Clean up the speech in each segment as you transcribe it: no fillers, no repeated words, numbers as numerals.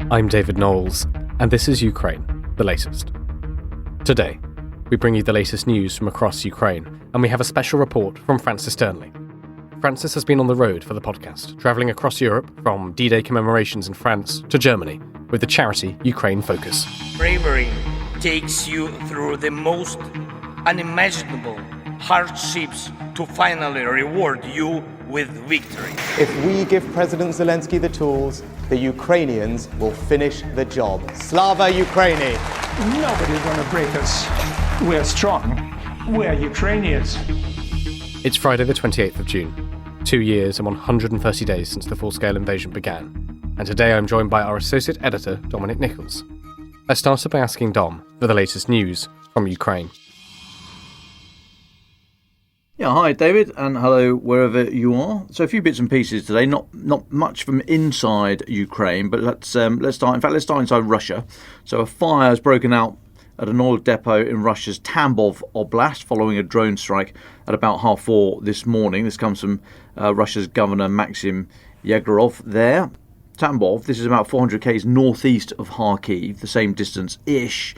I'm David Knowles, and this is Ukraine, the latest. Today, we bring you the latest news from across Ukraine, and we have a special report from Francis Dearnley. Francis has been on the road for the podcast, travelling across Europe from D-Day commemorations in France to Germany with the charity Ukraine Focus. Bravery takes you through the most unimaginable hardships to finally reward you with victory. If we give President Zelensky the tools, the Ukrainians will finish the job. Slava Ukraini! Nobody's gonna break us. We're strong. We're Ukrainians. It's Friday the 28th of June, 2 years and 130 days since the full-scale invasion began. And today I'm joined by our associate editor, Nicholls. I started by asking Dom for the latest news from Ukraine. Yeah, hi David, and hello wherever you are. So a few bits and pieces today, not much from inside Ukraine, but let's start inside Russia. So a fire has broken out at an oil depot in Russia's Tambov Oblast following a drone strike at about 4:30 this morning. This comes from Russia's Governor Maxim Yegorov there. Tambov, this is about 400 km northeast of Kharkiv, the same distance-ish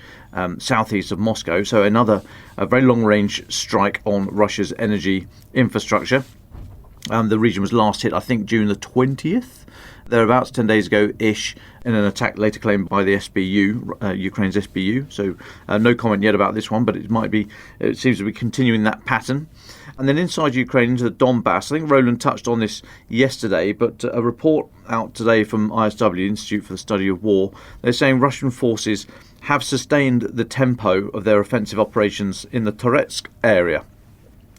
southeast of Moscow. So a very long-range strike on Russia's energy infrastructure. The region was last hit, I think, June the 20th. Thereabouts, 10 days ago-ish, in an attack later claimed by the SBU, Ukraine's SBU. So no comment yet about this one, but it seems to be continuing that pattern. And then inside Ukraine, into the Donbass, I think Roland touched on this yesterday, but a report out today from ISW, Institute for the Study of War, they're saying Russian forces have sustained the tempo of their offensive operations in the Toretsk area.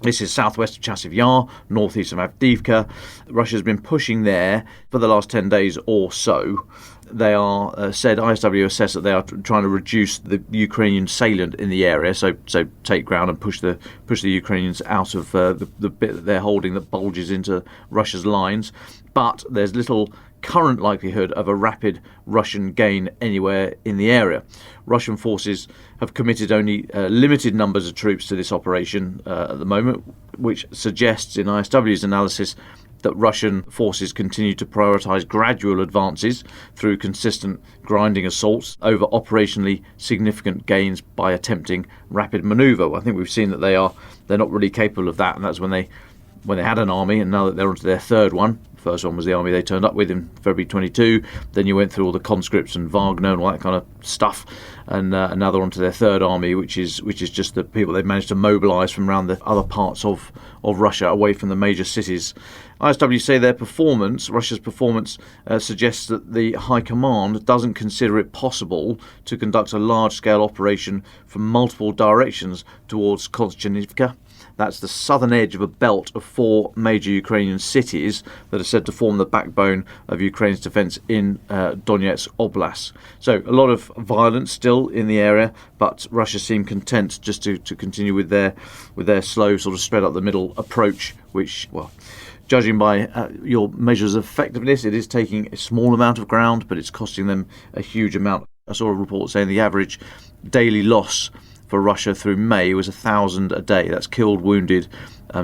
This is southwest of Chasiv Yar, northeast of Avdiivka. Russia's been pushing there for the last 10 days or so. They are ISW assess that they are trying to reduce the Ukrainian salient in the area, so take ground and push the Ukrainians out of the bit that they're holding that bulges into Russia's lines. But there's little current likelihood of a rapid Russian gain anywhere in the area. Russian forces have committed only limited numbers of troops to this operation at the moment, which suggests in ISW's analysis that Russian forces continue to prioritise gradual advances through consistent grinding assaults over operationally significant gains by attempting rapid manoeuvre. I think we've seen that they're not really capable of that, and that's when they had an army, and now that they're onto their third one. First one was the army they turned up with in February 22. Then you went through all the conscripts and Wagner and all that kind of stuff, and now they're onto their third army, which is just the people they've managed to mobilise from around the other parts of Russia, away from the major cities. ISW say Russia's performance suggests that the High Command doesn't consider it possible to conduct a large-scale operation from multiple directions towards Konstantinivka. That's the southern edge of a belt of 4 major Ukrainian cities that are said to form the backbone of Ukraine's defence in Donetsk Oblast. So a lot of violence still in the area, but Russia seem content just to continue with their slow sort of spread up the middle approach, which, well, judging by your measures of effectiveness, it is taking a small amount of ground, but it's costing them a huge amount. I saw a report saying the average daily loss for Russia through May was 1,000 a day. That's killed, wounded,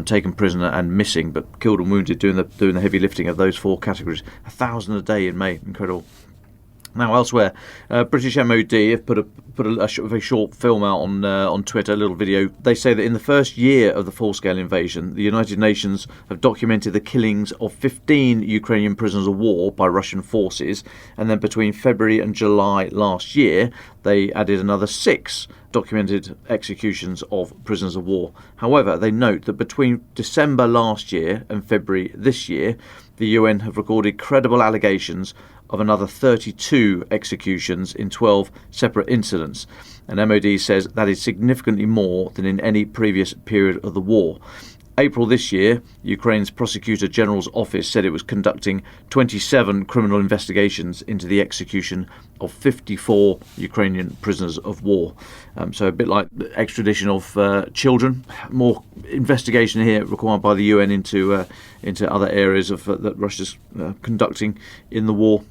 taken prisoner and missing, but killed and wounded doing the heavy lifting of those 4 categories. 1,000 a day in May, incredible. Now elsewhere, British MOD have put a very short film out on Twitter, a little video. They say that in the first year of the full-scale invasion, the United Nations have documented the killings of 15 Ukrainian prisoners of war by Russian forces, and then between February and July last year, they added another 6 documented executions of prisoners of war. However, they note that between December last year and February this year, the UN have recorded credible allegations of another 32 executions in 12 separate incidents. And MOD says that is significantly more than in any previous period of the war. April this year, Ukraine's Prosecutor General's office said it was conducting 27 criminal investigations into the execution of 54 Ukrainian prisoners of war. So a bit like the extradition of children. More investigation here required by the UN into other areas of that Russia's conducting in the war.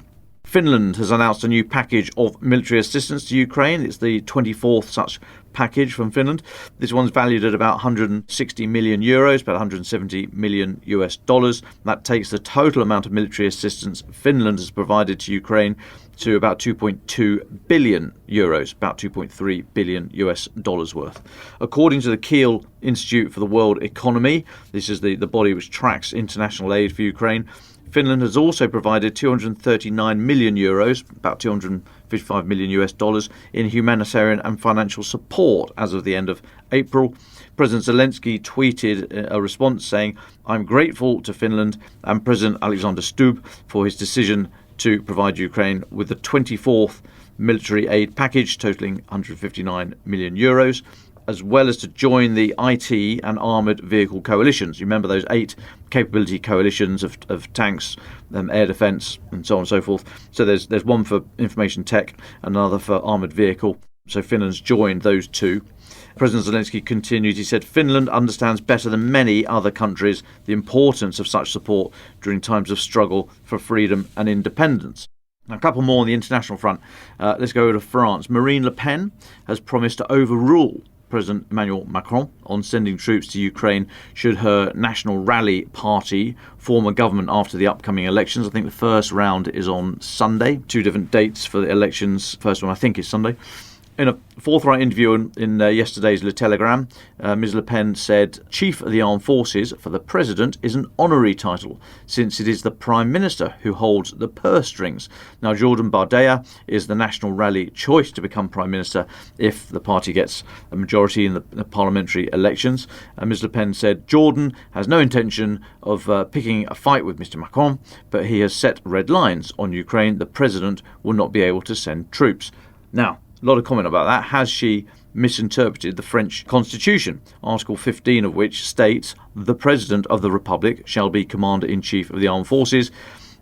Finland has announced a new package of military assistance to Ukraine. It's the 24th such package from Finland. This one's valued at about 160 million euros, about 170 million US dollars. That takes the total amount of military assistance Finland has provided to Ukraine to about 2.2 billion euros, about 2.3 billion US dollars worth. According to the Kiel Institute for the World Economy, this is the body which tracks international aid for Ukraine, Finland has also provided 239 million euros, about 255 million US dollars, in humanitarian and financial support as of the end of April. President Zelensky tweeted a response saying, "I'm grateful to Finland and President Alexander Stubb for his decision to provide Ukraine with the 24th military aid package totaling 159 million euros, as well as to join the IT and armoured vehicle coalitions." You remember those 8 capability coalitions of tanks, air defence and so on and so forth. So there's one for information tech and another for armoured vehicle. So Finland's joined those 2. President Zelensky continued, he said, "Finland understands better than many other countries the importance of such support during times of struggle for freedom and independence." Now, a couple more on the international front. Let's go over to France. Marine Le Pen has promised to overrule President Emmanuel Macron on sending troops to Ukraine should her National Rally party form a government after the upcoming elections. I think the first round is on Sunday. 2 different dates for the elections. First one I think is Sunday. In a forthright interview in yesterday's Le Telegram, Ms Le Pen said, "Chief of the Armed Forces for the President is an honorary title, since it is the Prime Minister who holds the purse strings." Now, Jordan Bardella is the National Rally choice to become Prime Minister if the party gets a majority in the parliamentary elections. Ms Le Pen said, "Jordan has no intention of picking a fight with Mr Macron, but he has set red lines on Ukraine. The President will not be able to send troops." Now, a lot of comment about that. Has she misinterpreted the French Constitution? Article 15 of which states, "The President of the Republic shall be Commander-in-Chief of the Armed Forces.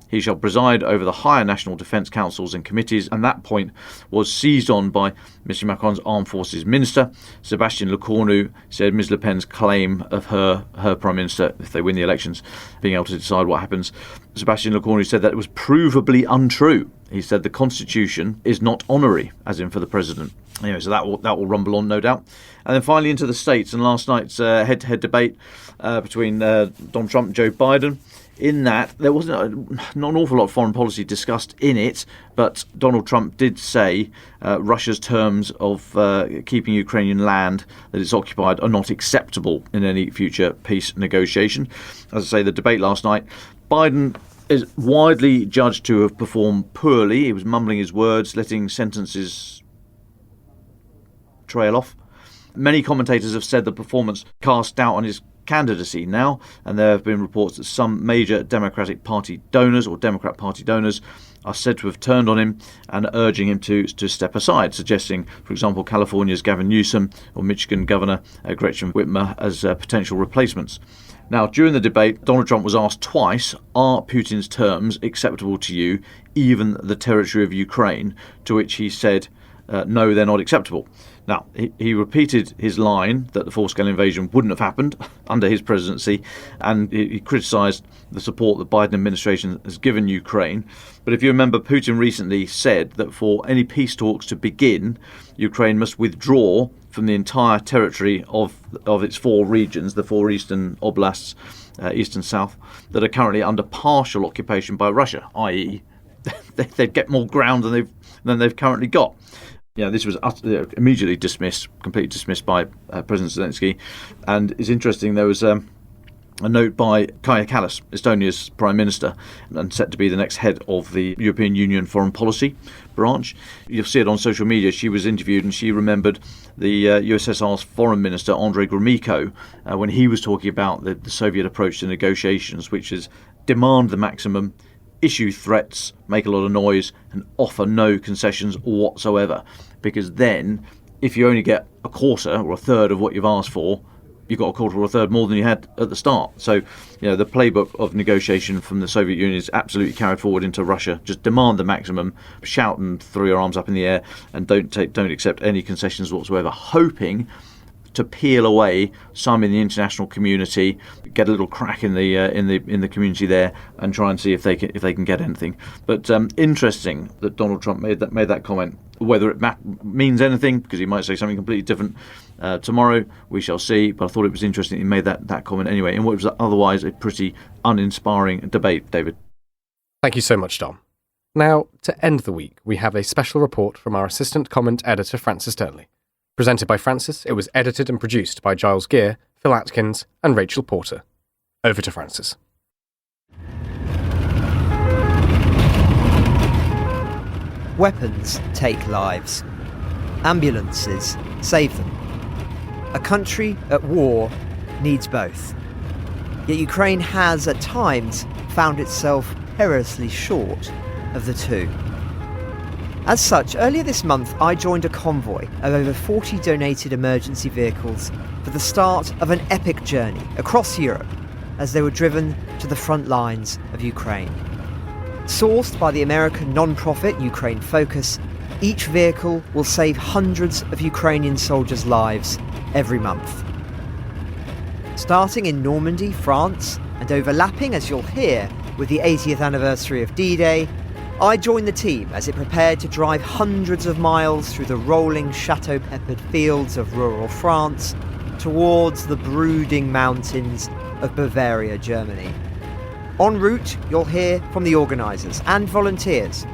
He shall preside over the higher national defence councils and committees," and that point was seized on by Mr Macron's Armed Forces Minister. Sébastien Lecornu said Ms Le Pen's claim of her Prime Minister, if they win the elections, being able to decide what happens, Sébastien Lecornu said that it was provably untrue. He said the Constitution is not honorary, as in for the President. Anyway, so that will rumble on, no doubt. And then finally into the States, and last night's head-to-head debate between Donald Trump and Joe Biden. In that, there wasn't not an awful lot of foreign policy discussed in it, but Donald Trump did say Russia's terms of keeping Ukrainian land that it's occupied are not acceptable in any future peace negotiation. As I say, the debate last night, Biden is widely judged to have performed poorly. He was mumbling his words, letting sentences trail off. Many commentators have said the performance cast doubt on his candidacy now, and there have been reports that some major Democratic Party donors or Democrat Party donors are said to have turned on him and urging him to step aside, suggesting, for example, California's Gavin Newsom or Michigan Governor Gretchen Whitmer as potential replacements. Now, during the debate, Donald Trump was asked twice, "Are Putin's terms acceptable to you, even the territory of Ukraine?" To which he said, "No, they're not acceptable." Now, he repeated his line that the full-scale invasion wouldn't have happened under his presidency, and he criticised the support the Biden administration has given Ukraine. But if you remember, Putin recently said that for any peace talks to begin, Ukraine must withdraw from the entire territory of its 4 regions, the 4 eastern oblasts, east and south, that are currently under partial occupation by Russia, i.e. they'd get more ground than they've currently got. Yeah, this was immediately completely dismissed by President Zelensky. And it's interesting, there was a note by Kaja Kallas, Estonia's Prime Minister, and set to be the next head of the European Union Foreign Policy branch. You'll see it on social media. She was interviewed and she remembered the USSR's Foreign Minister, Andrei Gromyko, when he was talking about the Soviet approach to negotiations, which is demand the maximum, issue threats, make a lot of noise, and offer no concessions whatsoever. Because then, if you only get a quarter or a third of what you've asked for, you've got a quarter or a third more than you had at the start. So, the playbook of negotiation from the Soviet Union is absolutely carried forward into Russia. Just demand the maximum, shout and throw your arms up in the air, and don't accept any concessions whatsoever, hoping to peel away some in the international community, get a little crack in the community there, and try and see if they can get anything. But interesting that Donald Trump made that comment. Whether it means anything, because he might say something completely different tomorrow, we shall see. But I thought it was interesting he made that comment anyway, in what was otherwise a pretty uninspiring debate. David. Thank you so much, Dom. Now, to end the week, we have a special report from our assistant comment editor, Francis Dearnley. Presented by Francis, it was edited and produced by Giles Gear, Phil Atkins, and Rachel Porter. Over to Francis. Weapons take lives. Ambulances save them. A country at war needs both. Yet Ukraine has, at times, found itself perilously short of the two. As such, earlier this month I joined a convoy of over 40 donated emergency vehicles for the start of an epic journey across Europe as they were driven to the front lines of Ukraine. Sourced by the American non-profit Ukraine Focus, each vehicle will save hundreds of Ukrainian soldiers' lives every month. Starting in Normandy, France, and overlapping, as you'll hear, with the 80th anniversary of D-Day, I joined the team as it prepared to drive hundreds of miles through the rolling chateau-peppered fields of rural France towards the brooding mountains of Bavaria, Germany. En route, you'll hear from the organisers and volunteers,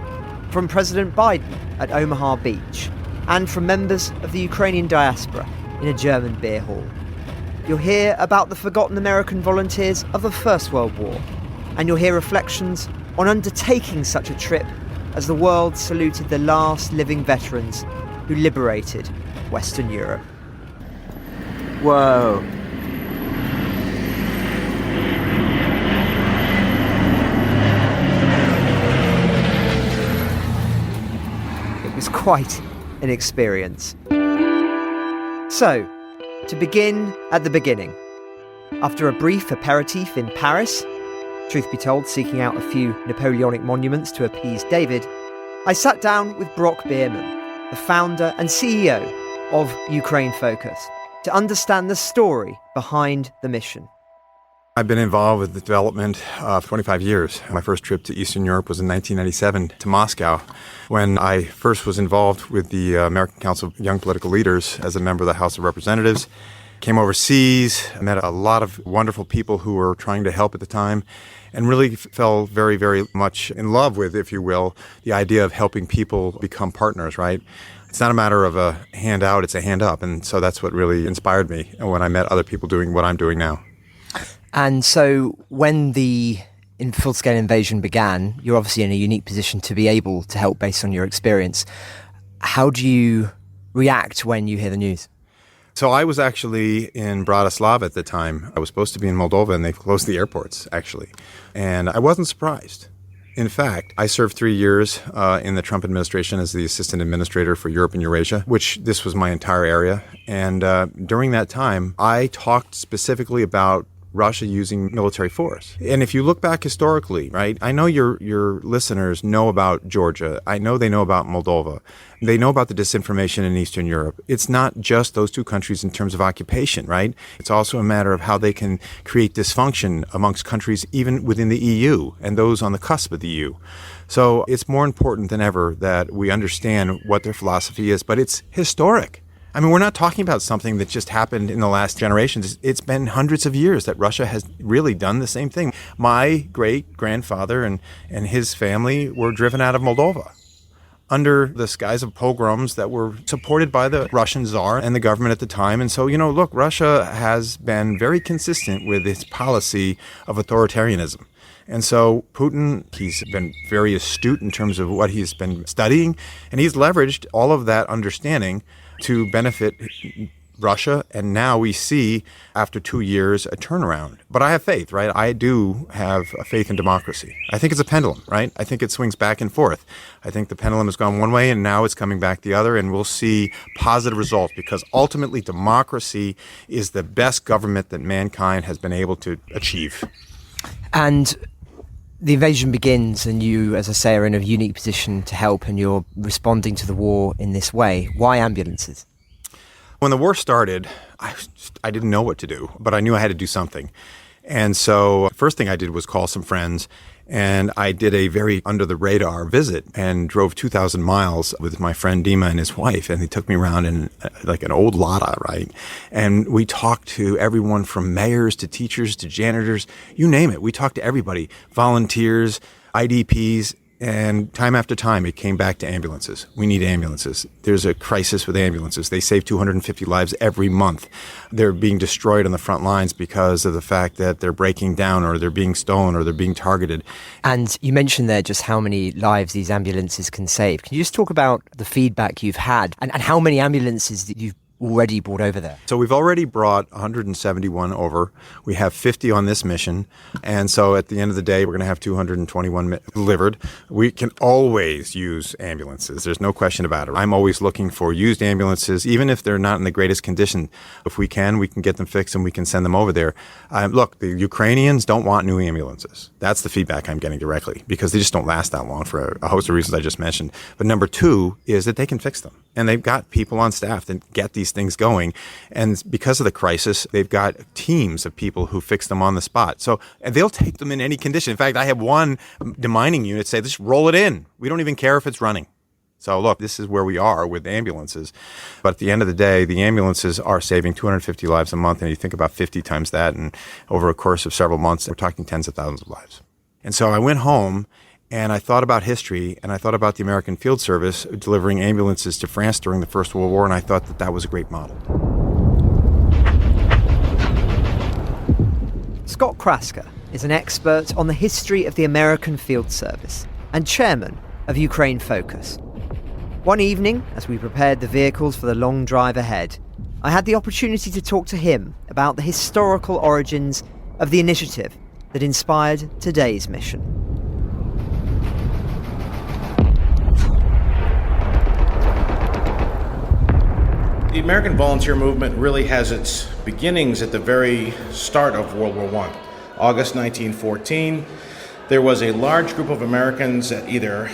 from President Biden at Omaha Beach, and from members of the Ukrainian diaspora in a German beer hall. You'll hear about the forgotten American volunteers of the First World War, and you'll hear reflections on undertaking such a trip as the world saluted the last living veterans who liberated Western Europe. Whoa. It was quite an experience. So, to begin at the beginning, after a brief aperitif in Paris, truth be told, seeking out a few Napoleonic monuments to appease David, I sat down with Brock Bierman, the founder and CEO of Ukraine Focus, to understand the story behind the mission. I've been involved with the development for 25 years. My first trip to Eastern Europe was in 1997 to Moscow, when I first was involved with the American Council of Young Political Leaders as a member of the House of Representatives. Came overseas, met a lot of wonderful people who were trying to help at the time, and really fell very, very much in love with, if you will, the idea of helping people become partners, right? It's not a matter of a hand out, it's a hand up. And so that's what really inspired me when I met other people doing what I'm doing now. And so when the full-scale invasion began, you're obviously in a unique position to be able to help based on your experience. How do you react when you hear the news? So I was actually in Bratislava at the time. I was supposed to be in Moldova, and they closed the airports, actually. And I wasn't surprised. In fact, I served 3 years in the Trump administration as the assistant administrator for Europe and Eurasia, which this was my entire area. And during that time, I talked specifically about Russia using military force. And if you look back historically, right, I know your listeners know about Georgia. I know they know about Moldova. They know about the disinformation in Eastern Europe. It's not just those two countries in terms of occupation, right? It's also a matter of how they can create dysfunction amongst countries even within the EU and those on the cusp of the EU. So it's more important than ever that we understand what their philosophy is, but it's historic. I mean, we're not talking about something that just happened in the last generations. It's been hundreds of years that Russia has really done the same thing. My great-grandfather and his family were driven out of Moldova under the skies of pogroms that were supported by the Russian Tsar and the government at the time. And so, look, Russia has been very consistent with its policy of authoritarianism. And so Putin, he's been very astute in terms of what he's been studying, and he's leveraged all of that understanding to benefit Russia. And now we see, after 2 years, a turnaround. But I have faith, right? I do have a faith in democracy. I think it's a pendulum, right? I think it swings back and forth. I think the pendulum has gone one way and now it's coming back the other, and we'll see positive results because ultimately democracy is the best government that mankind has been able to achieve. And the invasion begins and you, as I say, are in a unique position to help, and you're responding to the war in this way. Why ambulances? When the war started, I didn't know what to do, but I knew I had to do something. And so first thing I did was call some friends, and I did a very under-the-radar visit and drove 2,000 miles with my friend Dima and his wife, and they took me around in like an old Lada, right? And we talked to everyone from mayors to teachers to janitors, you name it. We talked to everybody, volunteers, IDPs, and time after time, it came back to ambulances. We need ambulances. There's a crisis with ambulances. They save 250 lives every month. They're being destroyed on the front lines because of the fact that they're breaking down or they're being stolen or they're being targeted. And you mentioned there just how many lives these ambulances can save. Can you just talk about the feedback you've had and how many ambulances that you've already brought over there? So we've already brought 171 over. We have 50 on this mission. And so at the end of the day, we're going to have 221 delivered. We can always use ambulances. There's no question about it. I'm always looking for used ambulances, even if they're not in the greatest condition. If we can get them fixed and we can send them over there. Look, the Ukrainians don't want new ambulances. That's the feedback I'm getting directly because they just don't last that long for a host of reasons I just mentioned. But number two is that they can fix them. And they've got people on staff that get these things going. And because of the crisis, they've got teams of people who fix them on the spot. So they'll take them in any condition. In fact, I have one demining unit say, just roll it in. We don't even care if it's running. So look, this is where we are with ambulances. But at the end of the day, the ambulances are saving 250 lives a month. And you think about 50 times that, and over a course of several months, we're talking tens of thousands of lives. And so I went home and I thought about history, and I thought about the American Field Service delivering ambulances to France during the First World War, and I thought that was a great model. Scott Krasker is an expert on the history of the American Field Service and chairman of Ukraine Focus. One evening, as we prepared the vehicles for the long drive ahead, I had the opportunity to talk to him about the historical origins of the initiative that inspired today's mission. The American volunteer movement really has its beginnings at the very start of World War I. August 1914, there was a large group of Americans that either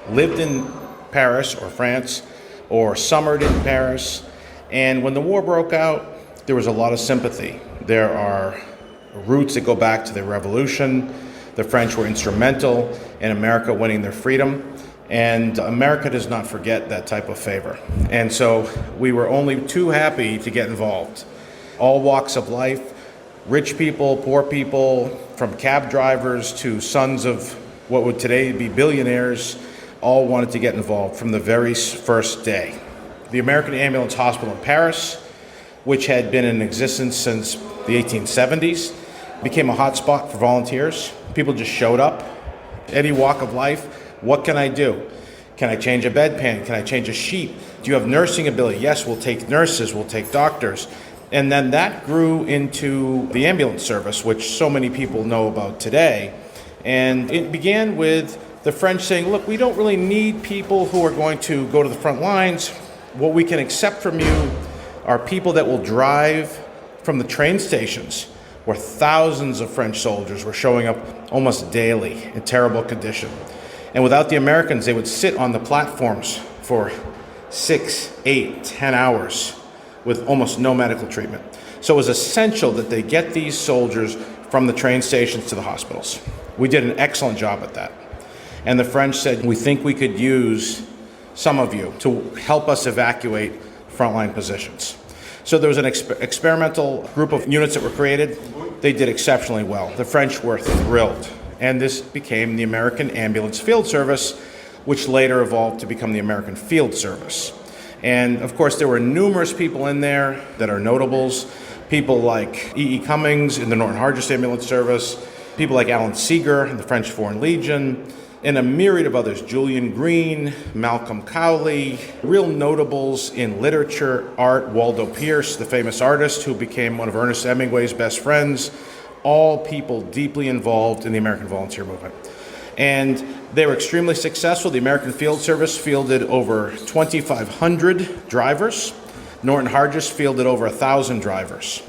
lived in Paris or France or summered in Paris. And when the war broke out, there was a lot of sympathy. There are roots that go back to the Revolution. The French were instrumental in America winning their freedom. And America does not forget that type of favor. And so we were only too happy to get involved. All walks of life, rich people, poor people, from cab drivers to sons of what would today be billionaires, all wanted to get involved from the very first day. The American Ambulance Hospital in Paris, which had been in existence since the 1870s, became a hot spot for volunteers. People just showed up, any walk of life. What can I do? Can I change a bedpan? Can I change a sheet? Do you have nursing ability? Yes, we'll take nurses, we'll take doctors. And then that grew into the ambulance service, which so many people know about today. And it began with the French saying, look, we don't really need people who are going to go to the front lines. What we can accept from you are people that will drive from the train stations, where thousands of French soldiers were showing up almost daily in terrible condition. And without the Americans, they would sit on the platforms for 6, 8, 10 hours with almost no medical treatment. So it was essential that they get these soldiers from the train stations to the hospitals. We did an excellent job at that. And the French said, we think we could use some of you to help us evacuate frontline positions. So there was an experimental group of units that were created. They did exceptionally well. The French were thrilled. And this became the American Ambulance Field Service, which later evolved to become the American Field Service. And of course, there were numerous people in there that are notables. People like E.E. Cummings in the Norton Hargis Ambulance Service, people like Alan Seeger in the French Foreign Legion, and a myriad of others, Julian Green, Malcolm Cowley, real notables in literature, art, Waldo Pierce, the famous artist who became one of Ernest Hemingway's best friends, all people deeply involved in the American volunteer movement. And they were extremely successful. The American Field Service fielded over 2,500 drivers. Norton Hargis fielded over 1,000 drivers.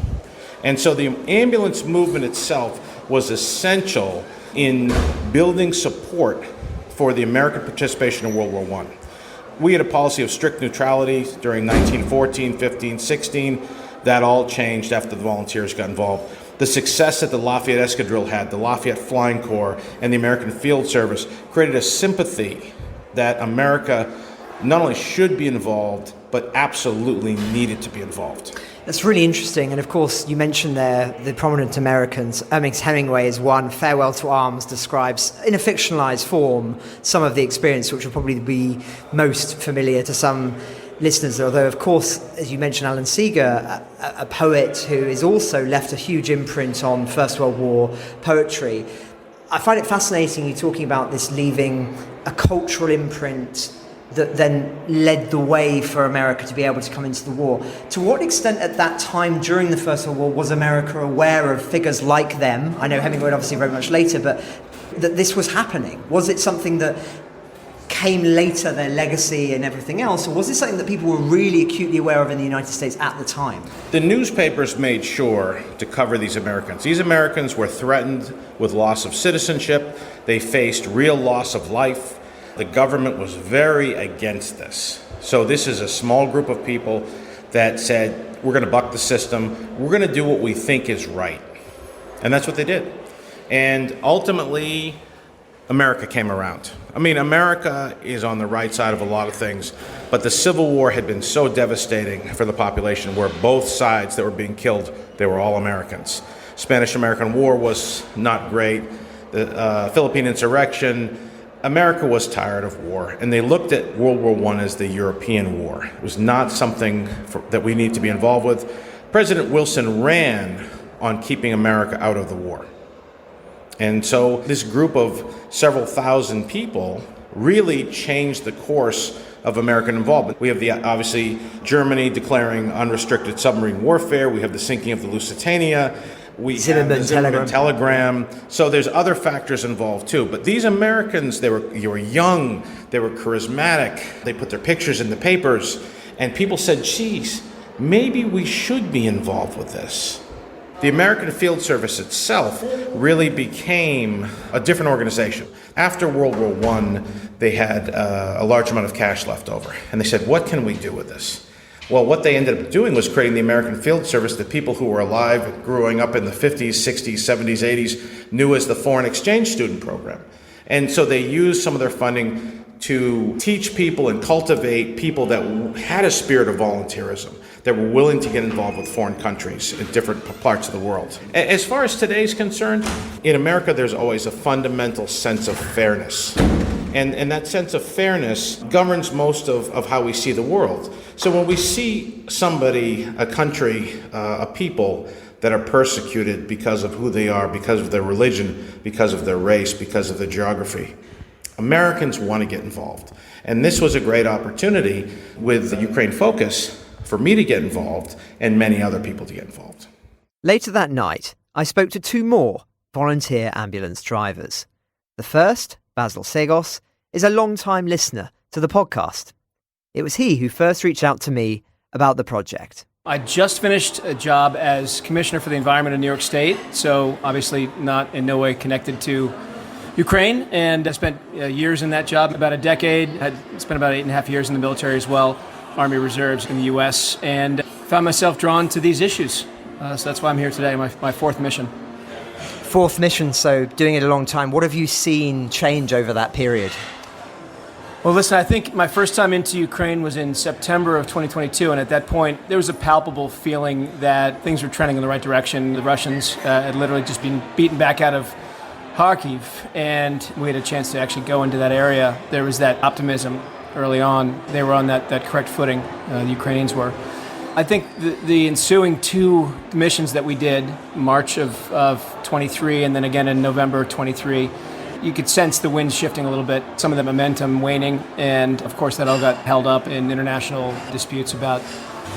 And so the ambulance movement itself was essential in building support for the American participation in World War I. We had a policy of strict neutrality during 1914, 15, 16. That all changed after the volunteers got involved. The success that the Lafayette Escadrille had, the Lafayette Flying Corps, and the American Field Service created a sympathy that America not only should be involved, but absolutely needed to be involved. That's really interesting. And of course, you mentioned there the prominent Americans. Ernest Hemingway's one, Farewell to Arms, describes in a fictionalized form some of the experience, which will probably be most familiar to some listeners. Although, of course, as you mentioned, Alan Seeger, a poet who has also left a huge imprint on First World War poetry. I find it fascinating you talking about this leaving a cultural imprint that then led the way for America to be able to come into the war. To what extent at that time during the First World War was America aware of figures like them? I know Hemingway obviously very much later, but that this was happening. Was it something that came later, their legacy and everything else, or was it something that people were really acutely aware of in the United States at the time? The newspapers made sure to cover these Americans. These Americans were threatened with loss of citizenship. They faced real loss of life. The government was very against this. So this is a small group of people that said, we're going to buck the system. We're going to do what we think is right. And that's what they did. And ultimately, America came around. I mean, America is on the right side of a lot of things, but the Civil War had been so devastating for the population where both sides that were being killed, they were all Americans. Spanish-American War was not great. The Philippine insurrection, America was tired of war, and they looked at World War I as the European war. It was not something that we need to be involved with. President Wilson ran on keeping America out of the war. And so this group of several thousand people really changed the course of American involvement. We have obviously Germany declaring unrestricted submarine warfare. We have the sinking of the Lusitania. We have the Zimmerman telegram. So there's other factors involved too. But these Americans, they were young, they were charismatic, they put their pictures in the papers, and people said, geez, maybe we should be involved with this. The American Field Service itself really became a different organization. After World War I, they had a large amount of cash left over. And they said, what can we do with this? Well, what they ended up doing was creating the American Field Service that people who were alive, growing up in the 50s, 60s, 70s, 80s, knew as the Foreign Exchange Student Program. And so they used some of their funding to teach people and cultivate people that had a spirit of volunteerism, that were willing to get involved with foreign countries in different parts of the world. As far as today's concerned, in America there's always a fundamental sense of fairness. And that sense of fairness governs most of how we see the world. So when we see somebody, a country, a people that are persecuted because of who they are, because of their religion, because of their race, because of their geography, Americans want to get involved. And this was a great opportunity with the Ukraine Focus for me to get involved and many other people to get involved. Later that night, I spoke to two more volunteer ambulance drivers. The first, Basil Segos, is a long-time listener to the podcast. It was he who first reached out to me about the project. I just finished a job as Commissioner for the Environment in New York State, so obviously not in no way connected to Ukraine, and I spent years in that job, about a decade. I spent about 8.5 years in the military as well, Army Reserves in the U.S., and found myself drawn to these issues. So that's why I'm here today, my fourth mission. Fourth mission, so doing it a long time. What have you seen change over that period? Well, listen, I think my first time into Ukraine was in September of 2022, and at that point, there was a palpable feeling that things were trending in the right direction. The Russians had literally just been beaten back out of Kharkiv, and we had a chance to actually go into that area. There was that optimism early on. They were on that correct footing, the Ukrainians were. I think the ensuing two missions that we did, March of 23 and then again in November 23, you could sense the wind shifting a little bit, some of the momentum waning, and of course that all got held up in international disputes about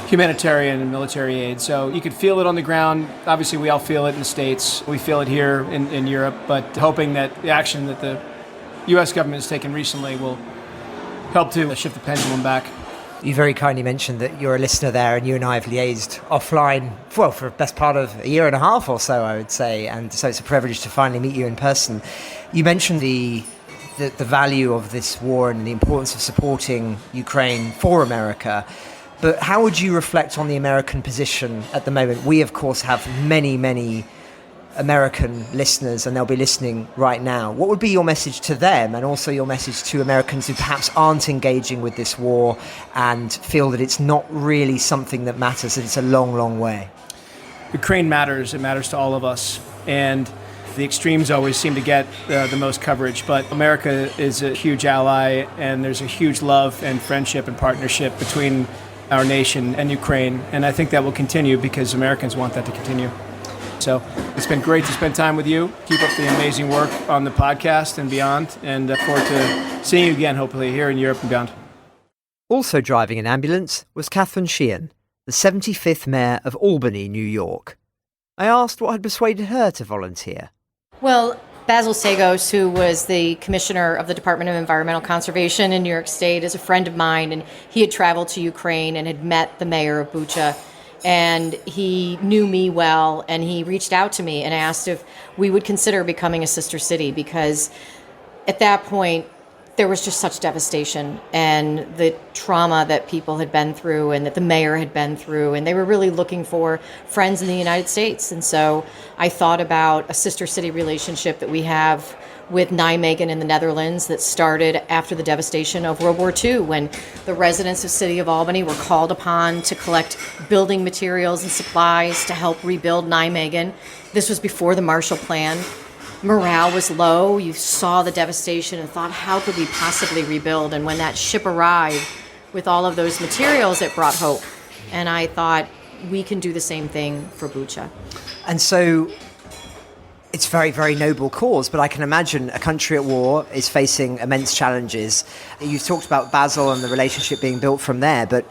humanitarian and military aid. So you could feel it on the ground. Obviously we all feel it in the States. We feel it here in Europe, but hoping that the action that the U.S. government has taken recently will help to shift the pendulum back. You very kindly mentioned that you're a listener there, and you and I have liaised offline, well, for the best part of a year and a half or so, I would say, and so it's a privilege to finally meet you in person. You mentioned the the value of this war and the importance of supporting Ukraine for America. But how would you reflect on the American position at the moment? We, of course, have many, many American listeners, and they'll be listening right now. What would be your message to them, and also your message to Americans who perhaps aren't engaging with this war and feel that it's not really something that matters, that it's a long, long way? Ukraine matters. It matters to all of us. And the extremes always seem to get the most coverage. But America is a huge ally, and there's a huge love and friendship and partnership between our nation and Ukraine. And I think that will continue because Americans want that to continue. So it's been great to spend time with you. Keep up the amazing work on the podcast and beyond. And look forward to seeing you again, hopefully, here in Europe and beyond. Also driving an ambulance was Catherine Sheehan, the 75th Mayor of Albany, New York. I asked what had persuaded her to volunteer. Well, Basil Sagos, who was the commissioner of the Department of Environmental Conservation in New York State, is a friend of mine, and he had traveled to Ukraine and had met the mayor of Bucha. And he knew me well, and he reached out to me and asked if we would consider becoming a sister city, because at that point, there was just such devastation and the trauma that people had been through and that the mayor had been through, and they were really looking for friends in the United States. And so I thought about a sister city relationship that we have with Nijmegen in the Netherlands that started after the devastation of World War II, when the residents of the city of Albany were called upon to collect building materials and supplies to help rebuild Nijmegen. This was before the Marshall Plan. Morale was low. You saw the devastation and thought, how could we possibly rebuild? And when that ship arrived with all of those materials, it brought hope. And I thought, we can do the same thing for Bucha. And so it's a very, very noble cause, but I can imagine a country at war is facing immense challenges. You've talked about Basil and the relationship being built from there, but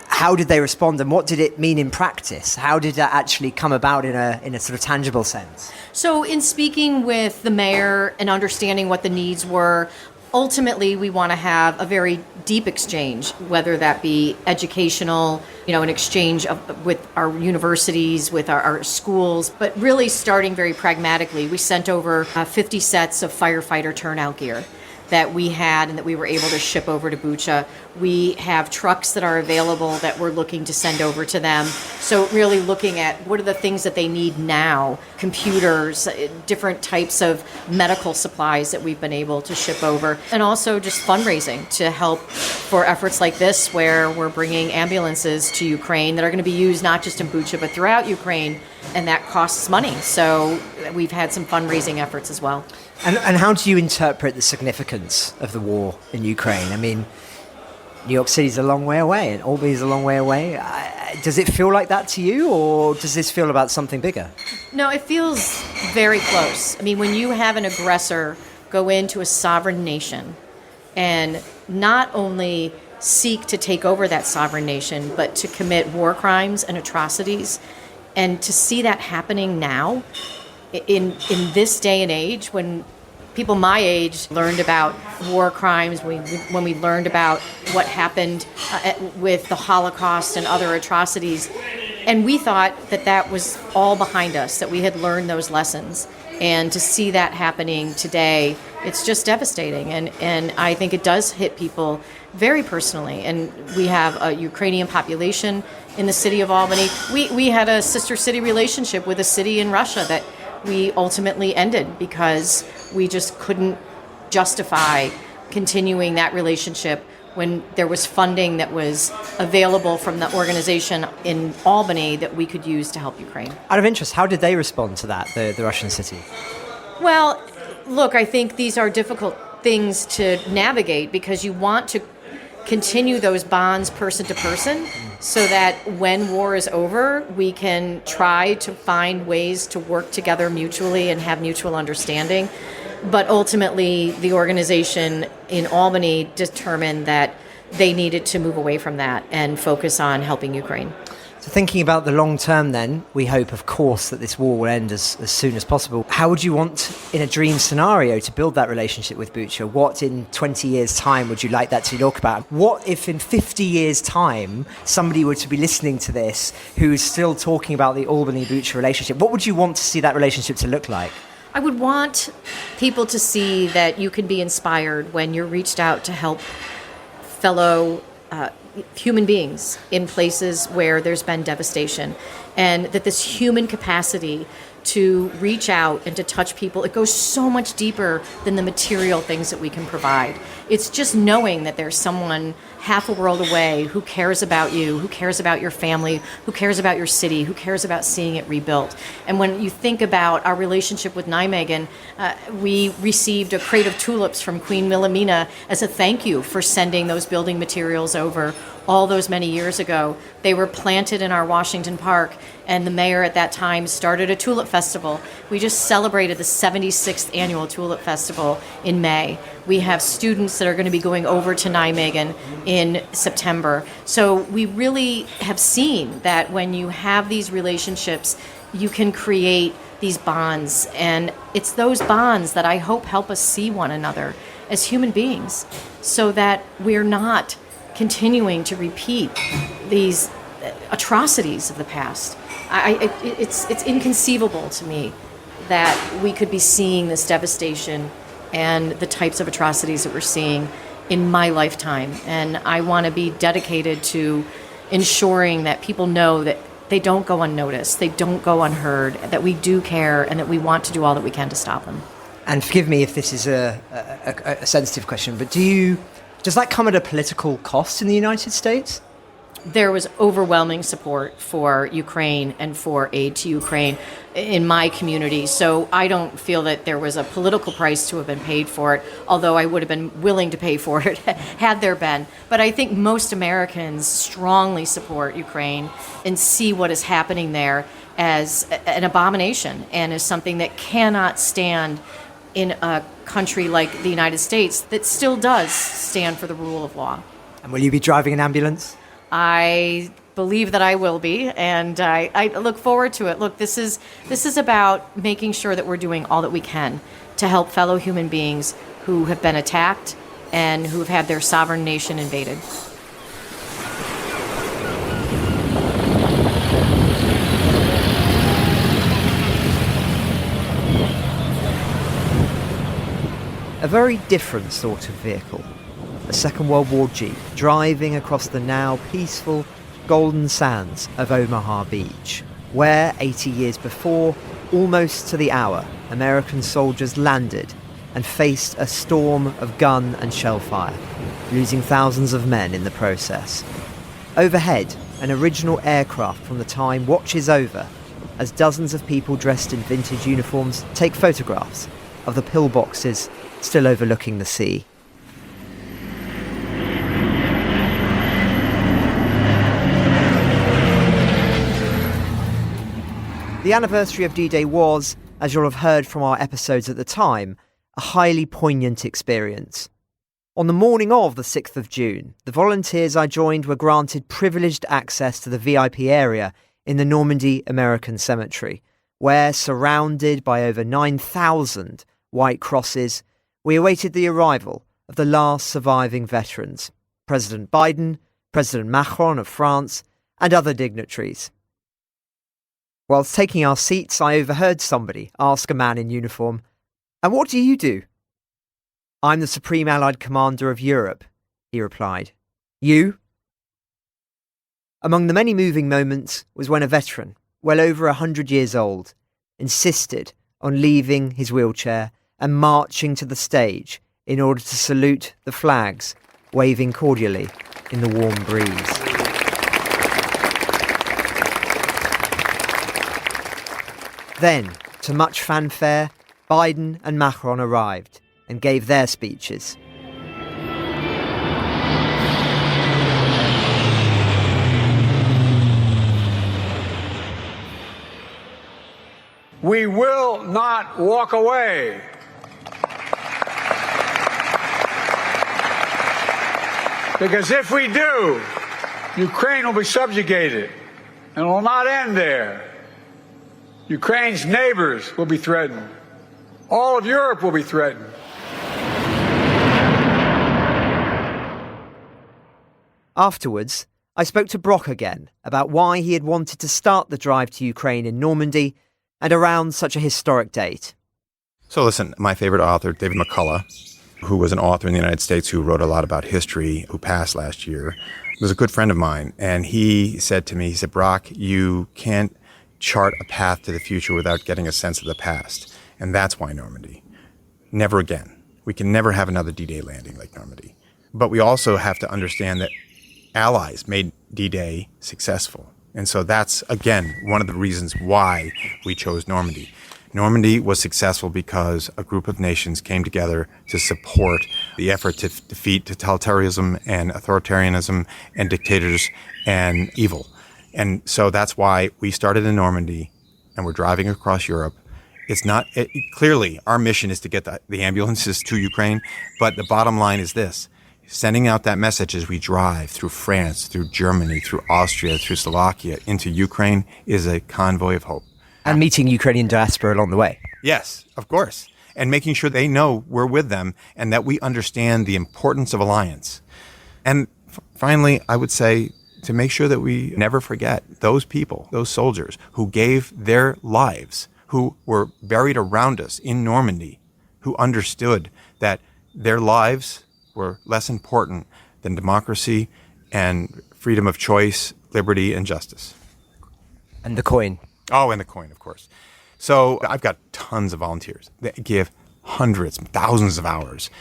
how did they respond, and what did it mean in practice? How did that actually come about in a sort of tangible sense? So in speaking with the mayor and understanding what the needs were, ultimately we want to have a very deep exchange, whether that be educational, an exchange with our universities, with our schools, but really starting very pragmatically. We sent over 50 sets of firefighter turnout gear that we had and that we were able to ship over to Bucha. We have trucks that are available that we're looking to send over to them. So really looking at what are the things that they need now, computers, different types of medical supplies that we've been able to ship over, and also just fundraising to help for efforts like this, where we're bringing ambulances to Ukraine that are going to be used not just in Bucha but throughout Ukraine, and that costs money. So we've had some fundraising efforts as well. And how do you interpret the significance of the war in Ukraine? I mean, New York City's a long way away and Albany's a long way away. Does it feel like that to you, or does this feel about something bigger? No, it feels very close. I mean, when you have an aggressor go into a sovereign nation and not only seek to take over that sovereign nation, but to commit war crimes and atrocities, and to see that happening now, in this day and age, when people my age learned about war crimes, when we learned about what happened with the Holocaust and other atrocities, and we thought that was all behind us, that we had learned those lessons. And to see that happening today, it's just devastating. And I think it does hit people very personally. And we have a Ukrainian population in the city of Albany. We had a sister city relationship with a city in Russia that we ultimately ended because we just couldn't justify continuing that relationship when there was funding that was available from the organization in Albany that we could use to help Ukraine. Out of interest, how did they respond to that, the Russian city? Well, look, I think these are difficult things to navigate because you want to continue those bonds person to person so that when war is over, we can try to find ways to work together mutually and have mutual understanding. But ultimately, the organization in Albany determined that they needed to move away from that and focus on helping Ukraine. So thinking about the long term then, we hope, of course, that this war will end as soon as possible. How would you want, in a dream scenario, to build that relationship with Bucha? What in 20 years' time would you like that to look about? What if in 50 years' time somebody were to be listening to this who is still talking about the Albany-Bucha relationship? What would you want to see that relationship to look like? I would want people to see that you can be inspired when you're reached out to help fellow human beings in places where there's been devastation, and that this human capacity to reach out and to touch people, it goes so much deeper than the material things that we can provide. It's just knowing that there's someone half a world away who cares about you, who cares about your family, who cares about your city, who cares about seeing it rebuilt. And when you think about our relationship with Nijmegen, we received a crate of tulips from Queen Wilhelmina as a thank you for sending those building materials over all those many years ago. They were planted in our Washington Park, and the mayor at that time started a tulip festival. We just celebrated the 76th annual tulip festival in May. We have students that are going to be going over to Nijmegen in September. So we really have seen that when you have these relationships, you can create these bonds, and it's those bonds that I hope help us see one another as human beings, so that we're not continuing to repeat these atrocities of the past. It's inconceivable to me that we could be seeing this devastation and the types of atrocities that we're seeing in my lifetime. And I want to be dedicated to ensuring that people know that they don't go unnoticed, they don't go unheard, that we do care, and that we want to do all that we can to stop them. And forgive me if this is a sensitive question, but does that come at a political cost in the United States? There was overwhelming support for Ukraine and for aid to Ukraine in my community. So I don't feel that there was a political price to have been paid for it, although I would have been willing to pay for it had there been. But I think most Americans strongly support Ukraine and see what is happening there as an abomination and as something that cannot stand in a country like the United States that still does stand for the rule of law. And will you be driving an ambulance? I believe that I will be, and I look forward to it. Look, this is about making sure that we're doing all that we can to help fellow human beings who have been attacked and who have had their sovereign nation invaded. A very different sort of vehicle. A Second World War Jeep driving across the now peaceful golden sands of Omaha Beach, where 80 years before, almost to the hour, American soldiers landed and faced a storm of gun and shell fire, losing thousands of men in the process. Overhead, an original aircraft from the time watches over as dozens of people dressed in vintage uniforms take photographs of the pillboxes still overlooking the sea. The anniversary of D-Day was, as you'll have heard from our episodes at the time, a highly poignant experience. On the morning of the 6th of June, the volunteers I joined were granted privileged access to the VIP area in the Normandy American Cemetery, where, surrounded by over 9,000 white crosses, we awaited the arrival of the last surviving veterans, President Biden, President Macron of France, and other dignitaries. Whilst taking our seats, I overheard somebody ask a man in uniform, "And what do you do?" "I'm the Supreme Allied Commander of Europe," he replied. "You?" Among the many moving moments was when a veteran, well over 100 years old, insisted on leaving his wheelchair and marching to the stage in order to salute the flags, waving cordially in the warm breeze. Then, to much fanfare, Biden and Macron arrived and gave their speeches. We will not walk away. Because if we do, Ukraine will be subjugated, and it will not end there. Ukraine's neighbors will be threatened. All of Europe will be threatened. Afterwards, I spoke to Brock again about why he had wanted to start the drive to Ukraine in Normandy and around such a historic date. So listen, my favorite author, David McCullough, who was an author in the United States who wrote a lot about history, who passed last year, was a good friend of mine. And he said to me, he said, Brock, you can't chart a path to the future without getting a sense of the past. And that's why Normandy. Never again. We can never have another D-Day landing like Normandy. But we also have to understand that allies made D-Day successful. And so that's, again, one of the reasons why we chose Normandy. Normandy was successful because a group of nations came together to support the effort to defeat totalitarianism and authoritarianism and dictators and evil. And so that's why we started in Normandy and we're driving across Europe. Clearly, our mission is to get the ambulances to Ukraine, but the bottom line is this. Sending out that message as we drive through France, through Germany, through Austria, through Slovakia into Ukraine is a convoy of hope. And meeting Ukrainian diaspora along the way. Yes, of course. And making sure they know we're with them and that we understand the importance of alliance. And finally, I would say to make sure that we never forget those people, those soldiers who gave their lives, who were buried around us in Normandy, who understood that their lives were less important than democracy and freedom of choice, liberty, and justice. And the coin. Oh, and the coin, of course. So I've got tons of volunteers that give hundreds, thousands of hours.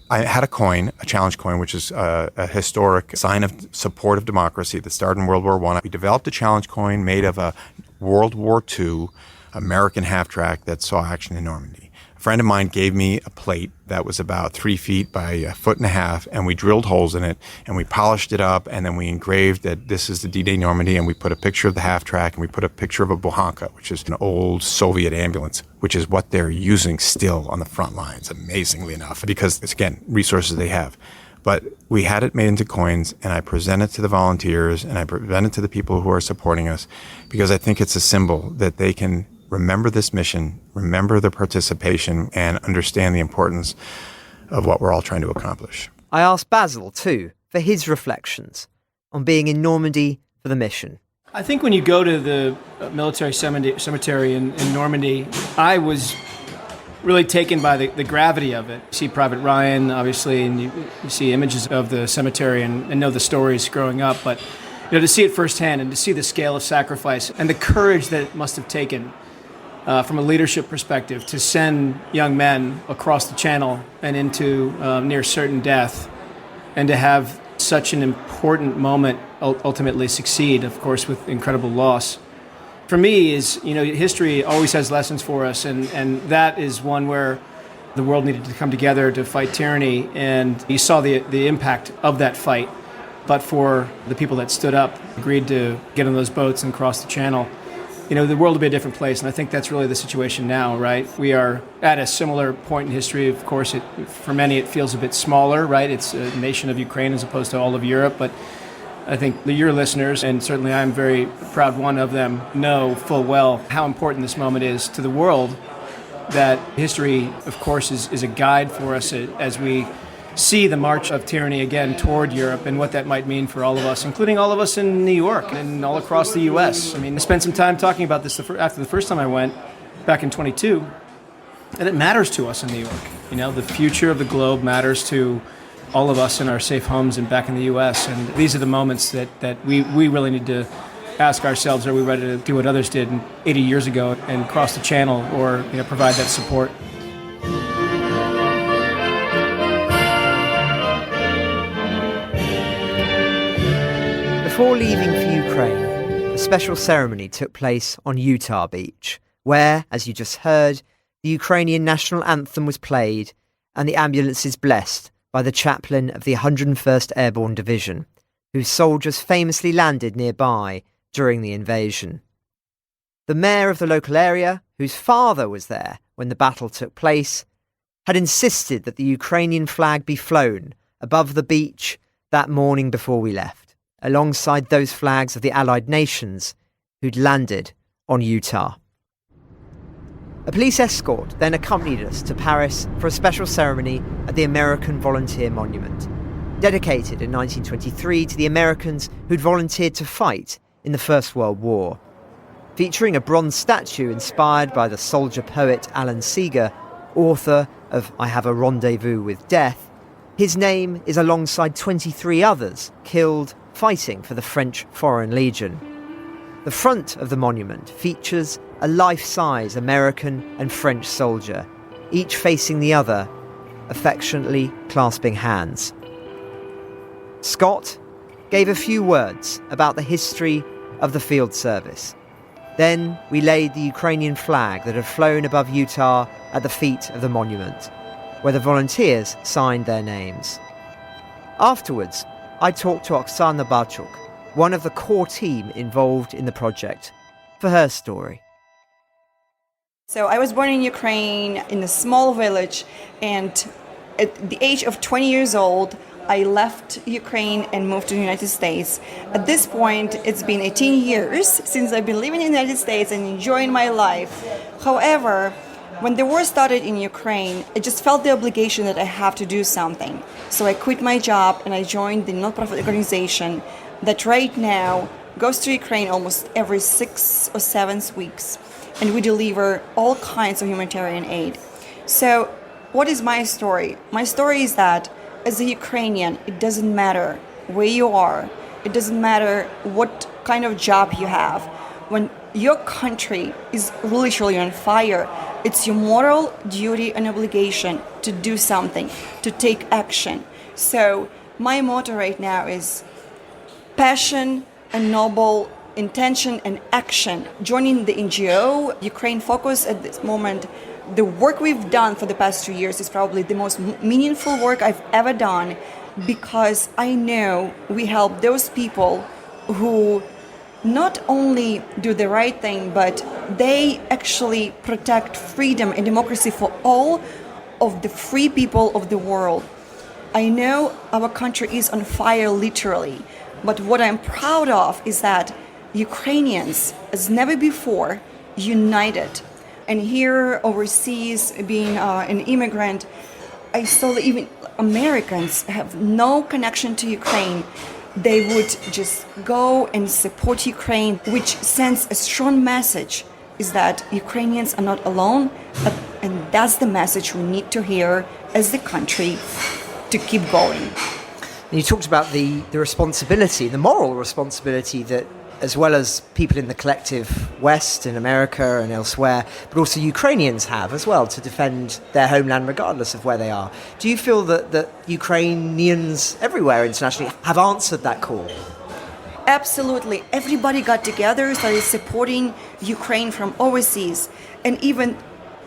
I had a coin, a challenge coin, which is a historic sign of support of democracy that started in World War I. We developed a challenge coin made of a World War II American half-track that saw action in Normandy. A friend of mine gave me a plate that was about 3 feet by 1.5 feet, and we drilled holes in it, and we polished it up, and then we engraved that this is the D-Day Normandy, and we put a picture of the half-track, and we put a picture of a Buhanka, which is an old Soviet ambulance, which is what they're using still on the front lines, amazingly enough, because it's, again, resources they have. But we had it made into coins, and I present it to the volunteers, and I present it to the people who are supporting us, because I think it's a symbol that they can remember this mission, remember the participation, and understand the importance of what we're all trying to accomplish. I asked Basil, too, for his reflections on being in Normandy for the mission. I think when you go to the military cemetery in Normandy, I was really taken by the gravity of it. You see Private Ryan, obviously, and you see images of the cemetery and know the stories growing up, but to see it firsthand and to see the scale of sacrifice and the courage that it must have taken from a leadership perspective to send young men across the channel and into near certain death, and to have such an important moment ultimately succeed, of course, with incredible loss. For me, history always has lessons for us, and that is one where the world needed to come together to fight tyranny, and you saw the impact of that fight. But for the people that stood up, agreed to get on those boats and cross the channel, the world will be a different place, and I think that's really the situation now, right? We are at a similar point in history. Of course, for many it feels a bit smaller, right? It's a nation of Ukraine as opposed to all of Europe, but I think your listeners, and certainly I'm very proud one of them, know full well how important this moment is to the world, that history, of course, is a guide for us as we see the march of tyranny again toward Europe and what that might mean for all of us, including all of us in New York and all across the U.S. I spent some time talking about this after the first time I went, back in 22, and it matters to us in New York. The future of the globe matters to all of us in our safe homes and back in the U.S., and these are the moments that we really need to ask ourselves, are we ready to do what others did 80 years ago and cross the channel or provide that support? Before leaving for Ukraine, a special ceremony took place on Utah Beach, where, as you just heard, the Ukrainian national anthem was played and the ambulances blessed by the chaplain of the 101st Airborne Division, whose soldiers famously landed nearby during the invasion. The mayor of the local area, whose father was there when the battle took place, had insisted that the Ukrainian flag be flown above the beach that morning before we left, alongside those flags of the Allied nations who'd landed on Utah. A police escort then accompanied us to Paris for a special ceremony at the American Volunteer Monument, dedicated in 1923 to the Americans who'd volunteered to fight in the First World War. Featuring a bronze statue inspired by the soldier poet Alan Seeger, author of I Have a Rendezvous with Death, his name is alongside 23 others killed fighting for the French Foreign Legion. The front of the monument features a life-size American and French soldier, each facing the other, affectionately clasping hands. Scott gave a few words about the history of the field service. Then we laid the Ukrainian flag that had flown above Utah at the feet of the monument, where the volunteers signed their names. Afterwards, I talked to Oksana Barchuk, one of the core team involved in the project, for her story. So I was born in Ukraine in a small village, and at the age of 20 years old, I left Ukraine and moved to the United States. At this point, it's been 18 years since I've been living in the United States and enjoying my life. However, when the war started in Ukraine, I just felt the obligation that I have to do something. So I quit my job and I joined the nonprofit organization that right now goes to Ukraine almost every 6 or 7 weeks. And we deliver all kinds of humanitarian aid. So what is my story? My story is that as a Ukrainian, it doesn't matter where you are. It doesn't matter what kind of job you have. When your country is literally on fire, it's your moral duty and obligation to do something, to take action. So my motto right now is passion and noble intention and action. Joining the NGO, Ukraine Focus at this moment, the work we've done for the past 2 years is probably the most meaningful work I've ever done, because I know we help those people who not only do the right thing, but they actually protect freedom and democracy for all of the free people of the world. I know our country is on fire literally, but what I'm proud of is that Ukrainians, as never before, united. And here overseas, being an immigrant, I saw that even Americans have no connection to Ukraine. They would just go and support Ukraine, which sends a strong message, is that Ukrainians are not alone, and that's the message we need to hear as the country to keep going. And you talked about the responsibility, the moral responsibility that, as well as people in the collective West, in America and elsewhere, but also Ukrainians have as well, to defend their homeland regardless of where they are. Do you feel that Ukrainians everywhere internationally have answered that call? Absolutely. Everybody got together, started supporting Ukraine from overseas. And even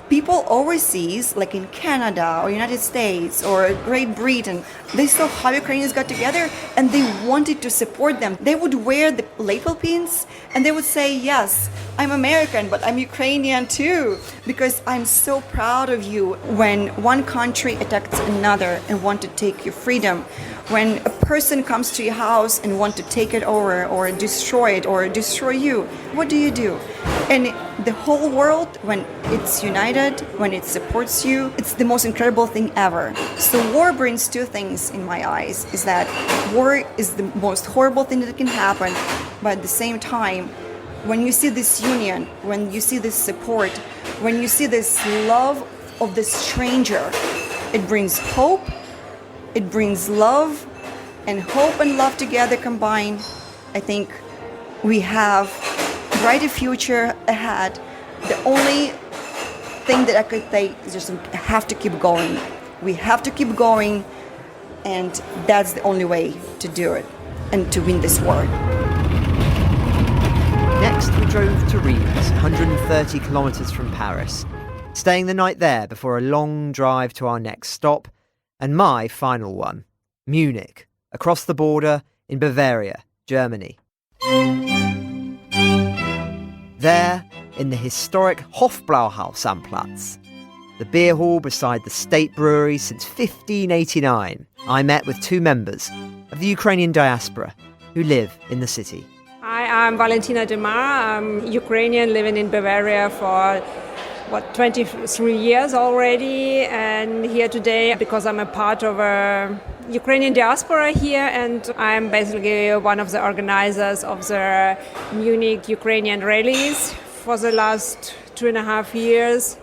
people overseas, like in Canada or United States or Great Britain, they saw how Ukrainians got together and they wanted to support them. They would wear the lapel pins and they would say, yes, I'm American, but I'm Ukrainian too, because I'm so proud of you. When one country attacks another and want to take your freedom, when a person comes to your house and want to take it over or destroy it or destroy you, what do? And the whole world, when it's united, when it supports you, it's the most incredible thing ever. So war brings two things in my eyes, is that war is the most horrible thing that can happen, but at the same time, when you see this union, when you see this support, when you see this love of the stranger, it brings hope, it brings love, and hope and love together combined, I think we have a brighter future ahead. The only thing that I could say is just we have to keep going. We have to keep going, and that's the only way to do it and to win this war. Next, we drove to Reims, 130 kilometres from Paris, staying the night there before a long drive to our next stop, and my final one, Munich, across the border in Bavaria, Germany. There, in the historic Hofbrauhausamplatz, the beer hall beside the state brewery since 1589, I met with two members of the Ukrainian diaspora who live in the city. Hi, I'm Valentina Demar. I'm Ukrainian living in Bavaria for 23 years already, and here today because I'm a part of a Ukrainian diaspora here, and I'm basically one of the organizers of the Munich Ukrainian rallies for the last 2.5 years.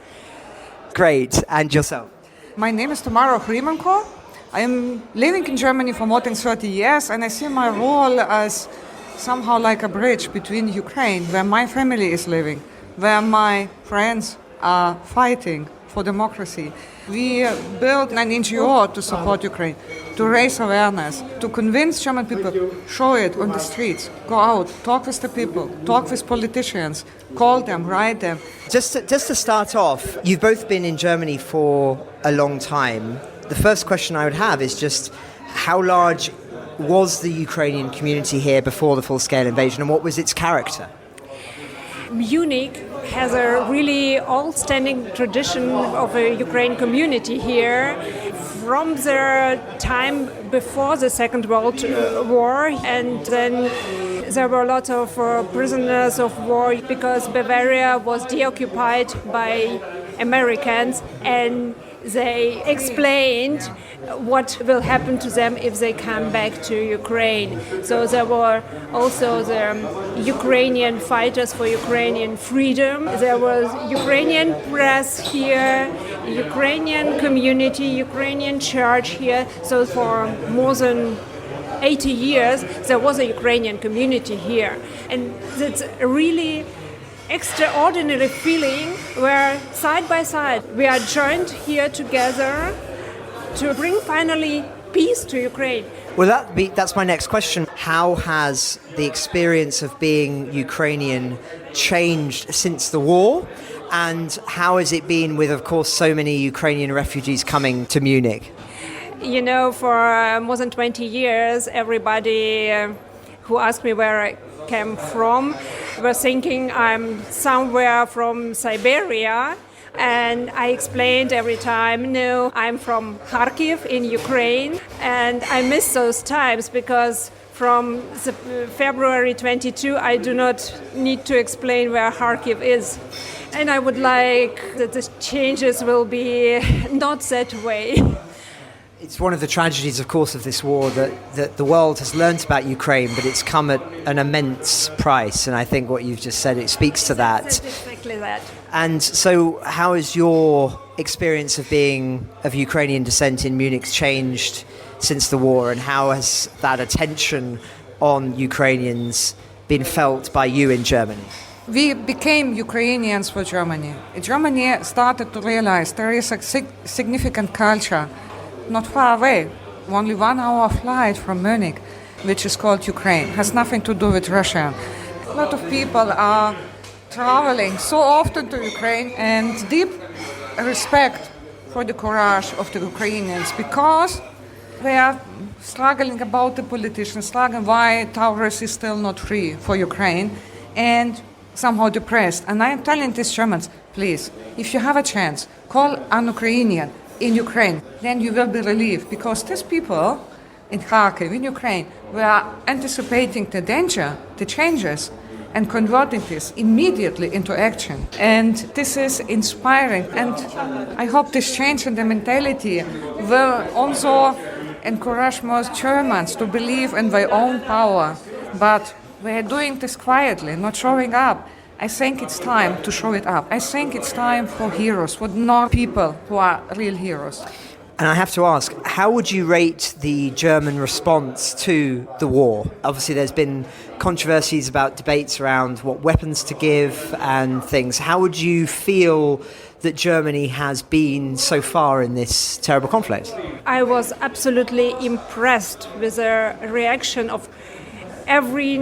Great. And yourself? My name is Tamara Hrimenko. I am living in Germany for more than 30 years, and I see my role as somehow like a bridge between Ukraine, where my family is living, where my friends are fighting for democracy. We built an NGO to support Ukraine, to raise awareness, to convince German people, show it on the streets, go out, talk with the people, talk with politicians, call them, write them. Just to start off, you've both been in Germany for a long time. The first question I would have is just how large was the Ukrainian community here before the full-scale invasion, and what was its character? Munich has a really old-standing tradition of a Ukrainian community here from the time before the Second World War, and then there were a lot of prisoners of war because Bavaria was deoccupied by Americans, and they explained what will happen to them if they come back to Ukraine. So there were also the Ukrainian fighters for Ukrainian freedom. There was Ukrainian press here, Ukrainian community, Ukrainian church here. So for more than 80 years, there was a Ukrainian community here. And that's a really extraordinary feeling where side by side we are joined here together to bring finally peace to Ukraine. Well, that's my next question. How has the experience of being Ukrainian changed since the war? And how has it been with, of course, so many Ukrainian refugees coming to Munich? You know, for more than 20 years, everybody who asked me where I came from were thinking I'm somewhere from Siberia. And I explained every time, no, I'm from Kharkiv in Ukraine. And I miss those times because from February 22, I do not need to explain where Kharkiv is. And I would like that the changes will be not that way. It's one of the tragedies, of course, of this war that the world has learnt about Ukraine, but it's come at an immense price. And I think what you've just said, it speaks to that. That's exactly that. And so how has your experience of being of Ukrainian descent in Munich changed since the war? And how has that attention on Ukrainians been felt by you in Germany? We became Ukrainians for Germany. Germany started to realize there is a significant culture not far away, only 1 hour flight from Munich, which is called Ukraine. It has nothing to do with Russia. A lot of people are traveling so often to Ukraine, and deep respect for the courage of the Ukrainians, because they are struggling about the politicians, struggling why Taurus is still not free for Ukraine, and somehow depressed. And I am telling these Germans, please, if you have a chance, call an Ukrainian in Ukraine, then you will be relieved, because these people in Kharkiv, in Ukraine, were anticipating the danger, the changes, and converting this immediately into action. And this is inspiring, and I hope this change in the mentality will also encourage most Germans to believe in their own power. But we are doing this quietly, not showing up. I think it's time to show it up. I think it's time for heroes, for not people who are real heroes. And I have to ask, how would you rate the German response to the war? Obviously, there's been controversies about debates around what weapons to give and things. How would you feel that Germany has been so far in this terrible conflict? I was absolutely impressed with the reaction of every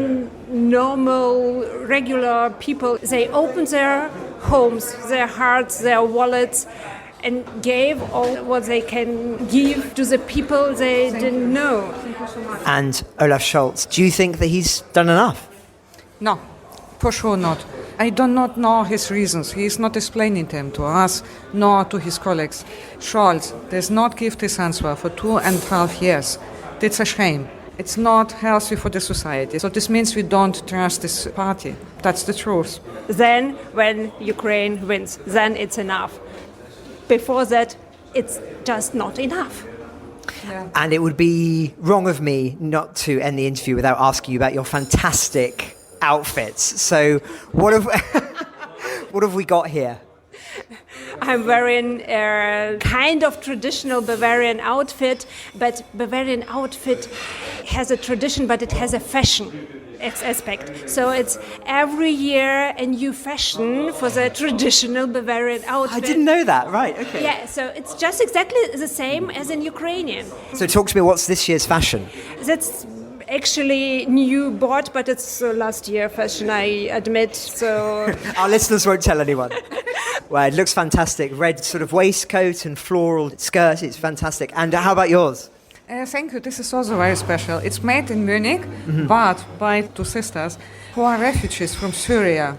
normal, regular people. They opened their homes, their hearts, their wallets, and gave all what they can give to the people they didn't know. And Olaf Scholz, do you think that he's done enough? No, for sure not. I do not know his reasons. He is not explaining them to us, nor to his colleagues. Scholz does not give this answer for 2.5 years. It's a shame. It's not healthy for the society. So this means we don't trust this party. That's the truth. Then, when Ukraine wins, then it's enough. Before that, it's just not enough. Yeah. And it would be wrong of me not to end the interview without asking you about your fantastic outfits. So what have we got here? I'm wearing a kind of traditional Bavarian outfit, but Bavarian outfit has a tradition, but it has a fashion aspect. So it's every year a new fashion for the traditional Bavarian outfit. I didn't know that, right, okay. Yeah, so it's just exactly the same as in Ukrainian. So talk to me, what's this year's fashion? That's actually new bought, but it's last year fashion, I admit, so... Our listeners won't tell anyone. Well, it looks fantastic. Red sort of waistcoat and floral skirt, it's fantastic. And how about yours? Thank you. This is also very special. It's made in Munich, but by two sisters who are refugees from Syria.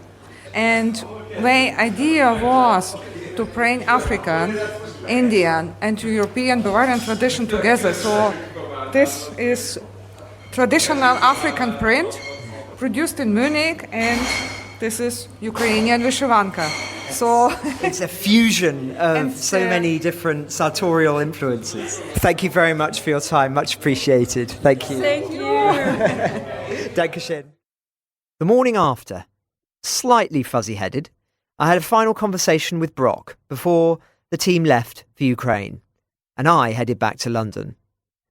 And the idea was to bring African, Indian, and European Bavarian tradition together. So this is traditional African print produced in Munich, and this is Ukrainian vyshyvanka. So it's a fusion of so many different sartorial influences. Thank you very much for your time. Much appreciated. Thank you. Thank you. Dankeschön. The morning after, slightly fuzzy-headed, I had a final conversation with Brock before the team left for Ukraine, and I headed back to London.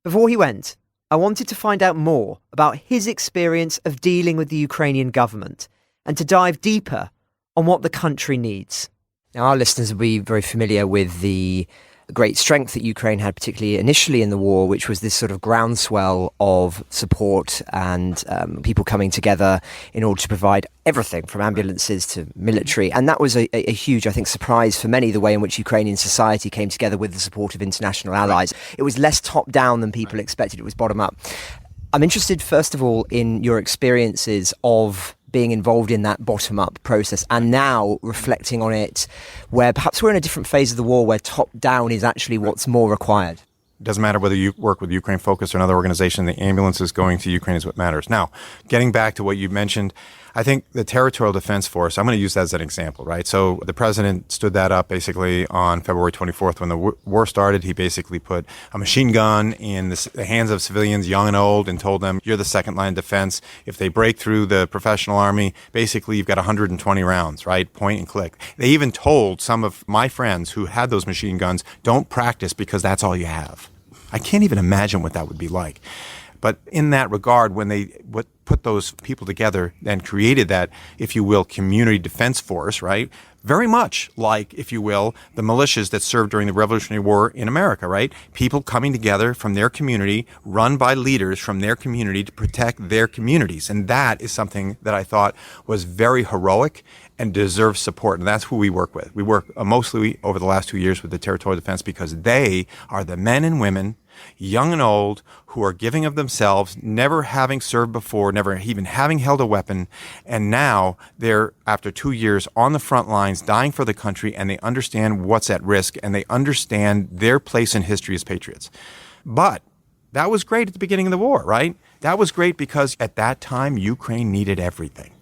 Before he went, I wanted to find out more about his experience of dealing with the Ukrainian government and to dive deeper on what the country needs. Now, our listeners will be very familiar with the great strength that Ukraine had, particularly initially in the war, which was this sort of groundswell of support and people coming together in order to provide everything from ambulances to military. And that was a huge, I think, surprise for many, the way in which Ukrainian society came together with the support of international allies. It was less top-down than people expected. It was bottom-up. I'm interested, first of all, in your experiences of being involved in that bottom-up process and now reflecting on it, where perhaps we're in a different phase of the war where top-down is actually what's more required. It doesn't matter whether you work with Ukraine Focus or another organization, the ambulances going to Ukraine is what matters. Now, getting back to what you mentioned, I think the Territorial Defense Force, I'm going to use that as an example, right? So the president stood that up basically on February 24th when the war started. He basically put a machine gun in the hands of civilians, young and old, and told them, you're the second line of defense. If they break through the professional army, basically you've got 120 rounds, right? Point and click. They even told some of my friends who had those machine guns, don't practice because that's all you have. I can't even imagine what that would be like. But in that regard, when they put those people together and created that, if you will, community defense force, right? Very much like, if you will, the militias that served during the Revolutionary War in America, right? People coming together from their community, run by leaders from their community to protect their communities. And that is something that I thought was very heroic and deserves support. And that's who we work with. We work mostly over the last 2 years with the Territorial Defense because they are the men and women, young and old, who are giving of themselves, never having served before, never even having held a weapon. And now they're, after 2 years, on the front lines, dying for the country, and they understand what's at risk, and they understand their place in history as patriots. But that was great at the beginning of the war, right? That was great because at that time, Ukraine needed everything.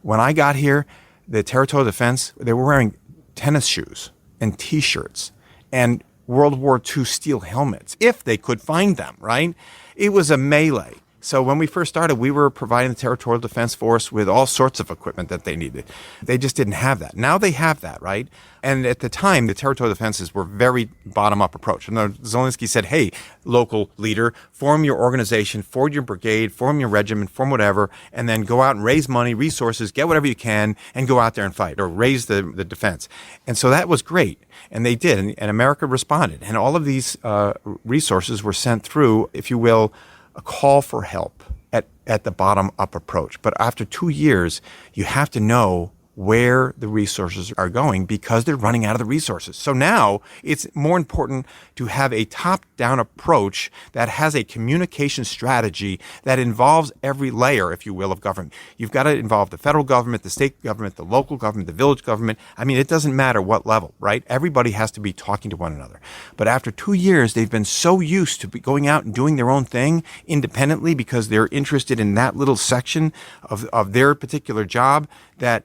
When I got here, the Territorial Defense, they were wearing tennis shoes and T-shirts and World War II steel helmets, if they could find them, right? It was a melee. So when we first started, we were providing the Territorial Defense Force with all sorts of equipment that they needed. They just didn't have that. Now they have that, right? And at the time, the territorial defenses were very bottom-up approach. And Zelensky said, hey, local leader, form your organization, form your brigade, form your regiment, form whatever, and then go out and raise money, resources, get whatever you can, and go out there and fight, or raise the defense. And so that was great. And they did, and America responded. And all of these resources were sent through, if you will, a call for help at the bottom-up approach. But after 2 years, you have to know where the resources are going because they're running out of the resources. So now it's more important to have a top-down approach that has a communication strategy that involves every layer, if you will, of government. You've got to involve the federal government, the state government, the local government, the village government. I mean, it doesn't matter what level, right? Everybody has to be talking to one another. But after 2 years, they've been so used to going out and doing their own thing independently because they're interested in that little section of their particular job that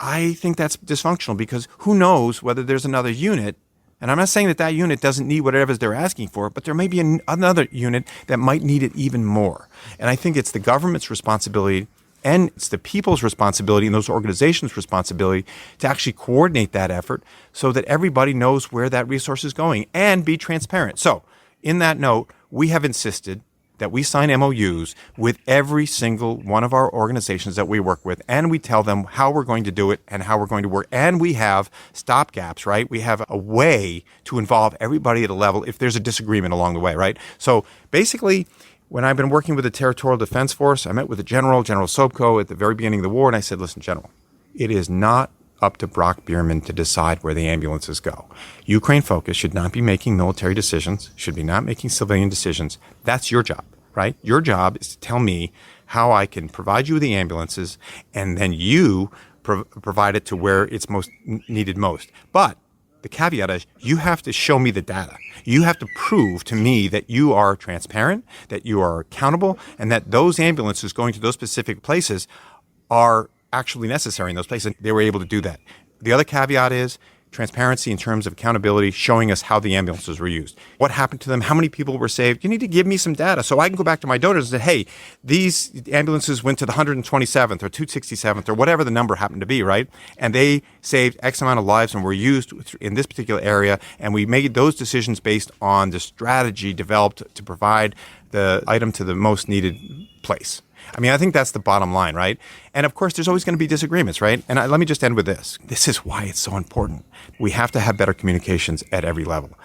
I think that's dysfunctional because who knows whether there's another unit, and I'm not saying that unit doesn't need whatever they're asking for, but there may be another unit that might need it even more. And I think it's the government's responsibility And it's the people's responsibility and those organizations' responsibility to actually coordinate that effort so that everybody knows where that resource is going and be transparent. So, in that note, we have insisted that we sign MOUs with every single one of our organizations that we work with, and we tell them how we're going to do it and how we're going to work. And we have stopgaps, right? We have a way to involve everybody at a level if there's a disagreement along the way, right? So basically, when I've been working with the Territorial Defense Force, I met with the General Sobko, at the very beginning of the war, and I said, listen, General, it is not up to Brock Bierman to decide where the ambulances go. Ukraine Focus should not be making military decisions, should be not making civilian decisions. That's your job, right? Your job is to tell me how I can provide you with the ambulances, and then you provide it to where it's most needed most. But the caveat is you have to show me the data. You have to prove to me that you are transparent, that you are accountable, and that those ambulances going to those specific places are actually necessary in those places. They were able to do that. The other caveat is transparency in terms of accountability, showing us how the ambulances were used. What happened to them? How many people were saved? You need to give me some data so I can go back to my donors and say, hey, these ambulances went to the 127th or 267th or whatever the number happened to be, right? And they saved X amount of lives and were used in this particular area. And we made those decisions based on the strategy developed to provide the item to the most needed place. I mean, I think that's the bottom line, right? And of course, there's always going to be disagreements, right? And let me just end with this. This is why it's so important. We have to have better communications at every level.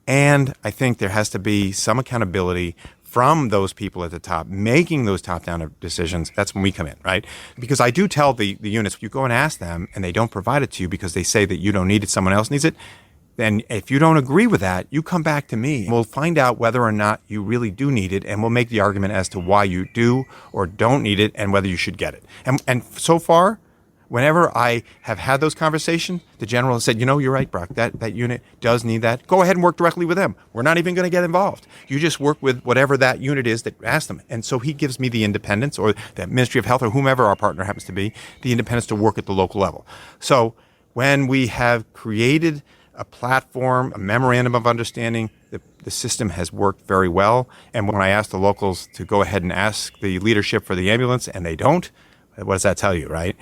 And I think there has to be some accountability from those people at the top making those top-down decisions. That's when we come in, right? Because I do tell the units, you go and ask them and they don't provide it to you because they say that you don't need it, someone else needs it. Then if you don't agree with that, you come back to me. We'll find out whether or not you really do need it, and we'll make the argument as to why you do or don't need it and whether you should get it. And so far, whenever I have had those conversations, the general has said, you know, you're right, Brock, that unit does need that. Go ahead and work directly with them. We're not even going to get involved. You just work with whatever that unit is that asked them. And so he gives me the independence, or the Ministry of Health or whomever our partner happens to be, the independence to work at the local level. So when we have created a platform, a memorandum of understanding, the system has worked very well. And when I ask the locals to go ahead and ask the leadership for the ambulance and they don't, what does that tell you, right?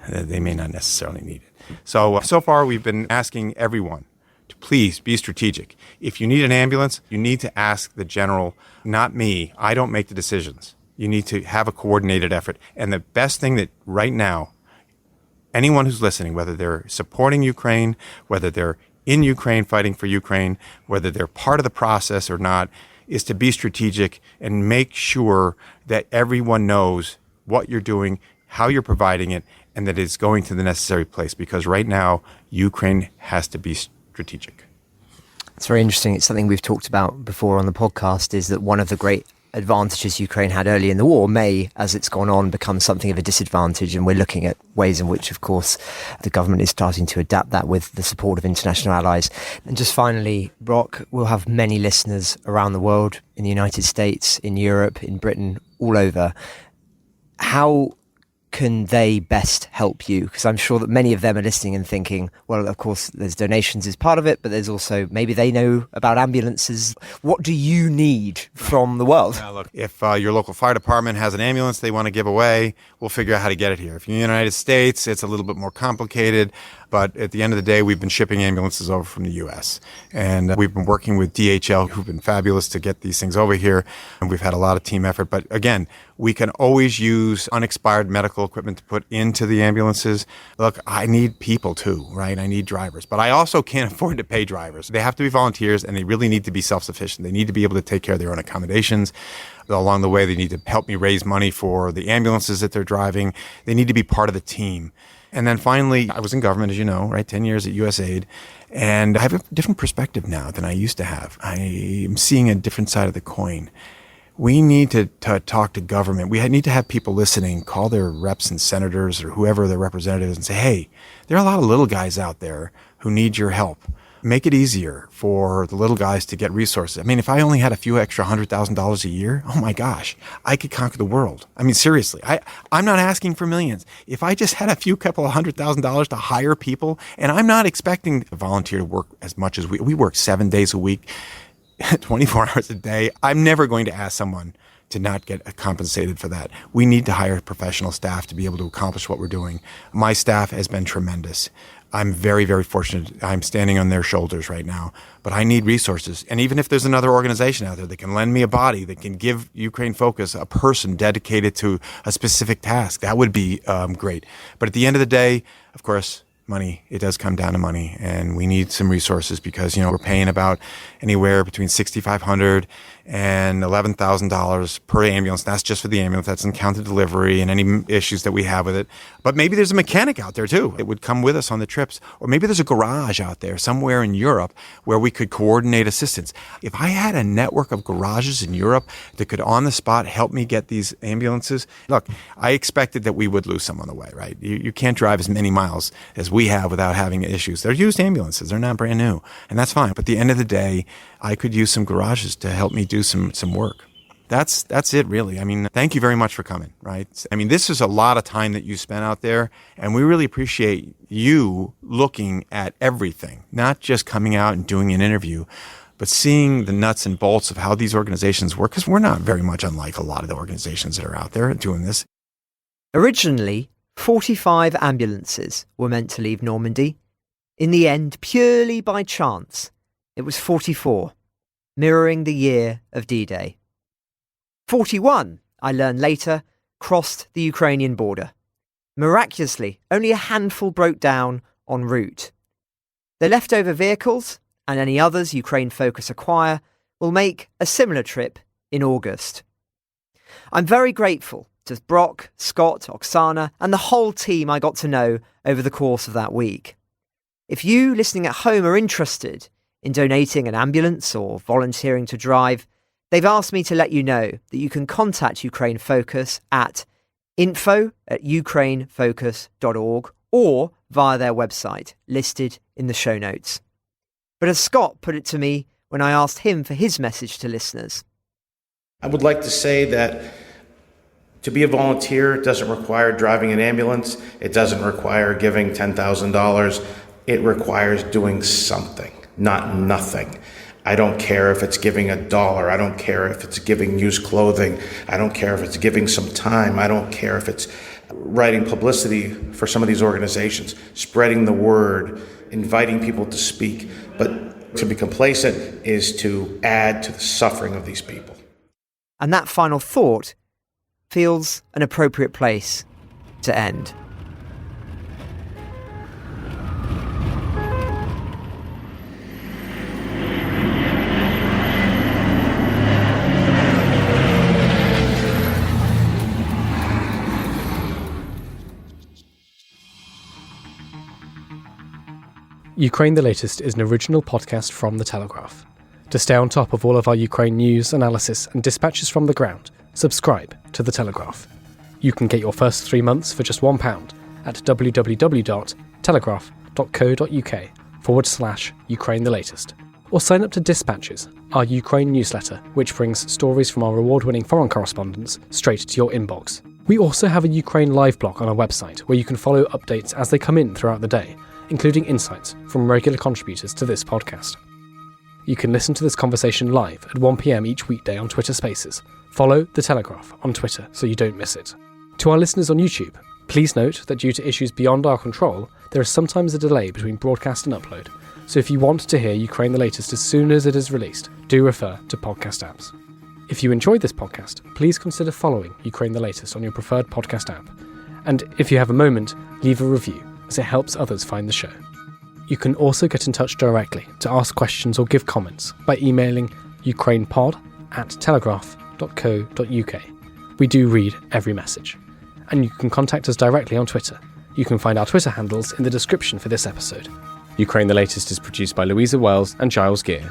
They may not necessarily need it. So far we've been asking everyone to please be strategic. If you need an ambulance, you need to ask the general, not me. I don't make the decisions. You need to have a coordinated effort. And the best thing that right now, anyone who's listening, whether they're supporting Ukraine, whether they're in Ukraine fighting for Ukraine, whether they're part of the process or not, is to be strategic and make sure that everyone knows what you're doing, how you're providing it, and that it's going to the necessary place. Because right now, Ukraine has to be strategic. It's very interesting. It's something we've talked about before on the podcast, is that one of the great advantages Ukraine had early in the war may, as it's gone on, become something of a disadvantage. And we're looking at ways in which, of course, the government is starting to adapt that with the support of international allies. And just finally, Brock, we'll have many listeners around the world, in the United States, in Europe, in Britain, all over. How can they best help you? Because I'm sure that many of them are listening and thinking, well, of course, there's donations as part of it, but there's also, maybe they know about ambulances. What do you need from the world? Look, if your local fire department has an ambulance they want to give away, we'll figure out how to get it here. If you're in the United States, it's a little bit more complicated. But at the end of the day, we've been shipping ambulances over from the U.S. And we've been working with DHL, who've been fabulous to get these things over here. And we've had a lot of team effort. But again, we can always use unexpired medical equipment to put into the ambulances. Look, I need people too, right? I need drivers. But I also can't afford to pay drivers. They have to be volunteers, and they really need to be self-sufficient. They need to be able to take care of their own accommodations. Along the way, they need to help me raise money for the ambulances that they're driving. They need to be part of the team. And then finally, I was in government, as you know, right? 10 years at USAID. And I have a different perspective now than I used to have. I am seeing a different side of the coin. We need to talk to government. We need to have people listening, call their reps and senators or whoever their representatives and say, hey, there are a lot of little guys out there who need your help. Make it easier for the little guys to get resources. I mean, if I only had a few extra $100,000 a year, oh my gosh, I could conquer the world. I mean, seriously, I'm not asking for millions. If I just had a couple of $100,000 to hire people, and I'm not expecting a volunteer to work as much as we work 7 days a week, 24 hours a day. I'm never going to ask someone to not get compensated for that. We need to hire professional staff to be able to accomplish what we're doing. My staff has been tremendous. I'm very, very fortunate. I'm standing on their shoulders right now, but I need resources. And even if there's another organization out there that can lend me a body, that can give Ukraine Focus a person dedicated to a specific task, that would be great. But at the end of the day, of course, money, it does come down to money, and we need some resources because, we're paying about anywhere between $6,500 and $11,000 per ambulance. That's just for the ambulance. That's in count of delivery and any issues that we have with it. But maybe there's a mechanic out there too. It would come with us on the trips. Or maybe there's a garage out there somewhere in Europe where we could coordinate assistance. If I had a network of garages in Europe that could on the spot help me get these ambulances, look, I expected that we would lose some on the way, right? You can't drive as many miles as we have without having issues. They're used ambulances. They're not brand new. And that's fine. But at the end of the day, I could use some garages to help me do some work. That's it, really. I mean, thank you very much for coming, right? I mean, this is a lot of time that you spent out there, and we really appreciate you looking at everything, not just coming out and doing an interview, but seeing the nuts and bolts of how these organizations work, because we're not very much unlike a lot of the organizations that are out there doing this. Originally, 45 ambulances were meant to leave Normandy. In the end, purely by chance, it was 44, mirroring the year of D-Day. 41, I learned later, crossed the Ukrainian border. Miraculously, only a handful broke down en route. The leftover vehicles, and any others Ukraine Focus acquire, will make a similar trip in August. I'm very grateful to Brock, Scott, Oksana, and the whole team I got to know over the course of that week. If you listening at home are interested in donating an ambulance or volunteering to drive, they've asked me to let you know that you can contact Ukraine Focus at info@ukrainefocus.org or via their website, listed in the show notes. But as Scott put it to me when I asked him for his message to listeners, I would like to say that to be a volunteer doesn't require driving an ambulance. It doesn't require giving $10,000. It requires doing something, not nothing. I don't care if it's giving $1. I don't care if it's giving used clothing. I don't care if it's giving some time. I don't care if it's writing publicity for some of these organizations, spreading the word, inviting people to speak. But to be complacent is to add to the suffering of these people. And that final thought feels an appropriate place to end. Ukraine the Latest is an original podcast from The Telegraph. To stay on top of all of our Ukraine news, analysis and dispatches from the ground, subscribe to The Telegraph. You can get your first 3 months for just £1 at www.telegraph.co.uk/Ukraine the Latest. Or sign up to Dispatches, our Ukraine newsletter, which brings stories from our award-winning foreign correspondents straight to your inbox. We also have a Ukraine live blog on our website where you can follow updates as they come in throughout the day, including insights from regular contributors to this podcast. You can listen to this conversation live at 1 p.m. each weekday on Twitter Spaces. Follow The Telegraph on Twitter so you don't miss it. To our listeners on YouTube, please note that due to issues beyond our control, there is sometimes a delay between broadcast and upload, so if you want to hear Ukraine the Latest as soon as it is released, do refer to podcast apps. If you enjoyed this podcast, please consider following Ukraine the Latest on your preferred podcast app. And if you have a moment, leave a review, as it helps others find the show. You can also get in touch directly to ask questions or give comments by emailing ukrainepod@telegraph.co.uk. We do read every message. And you can contact us directly on Twitter. You can find our Twitter handles in the description for this episode. Ukraine the Latest is produced by Louisa Wells and Giles Gear,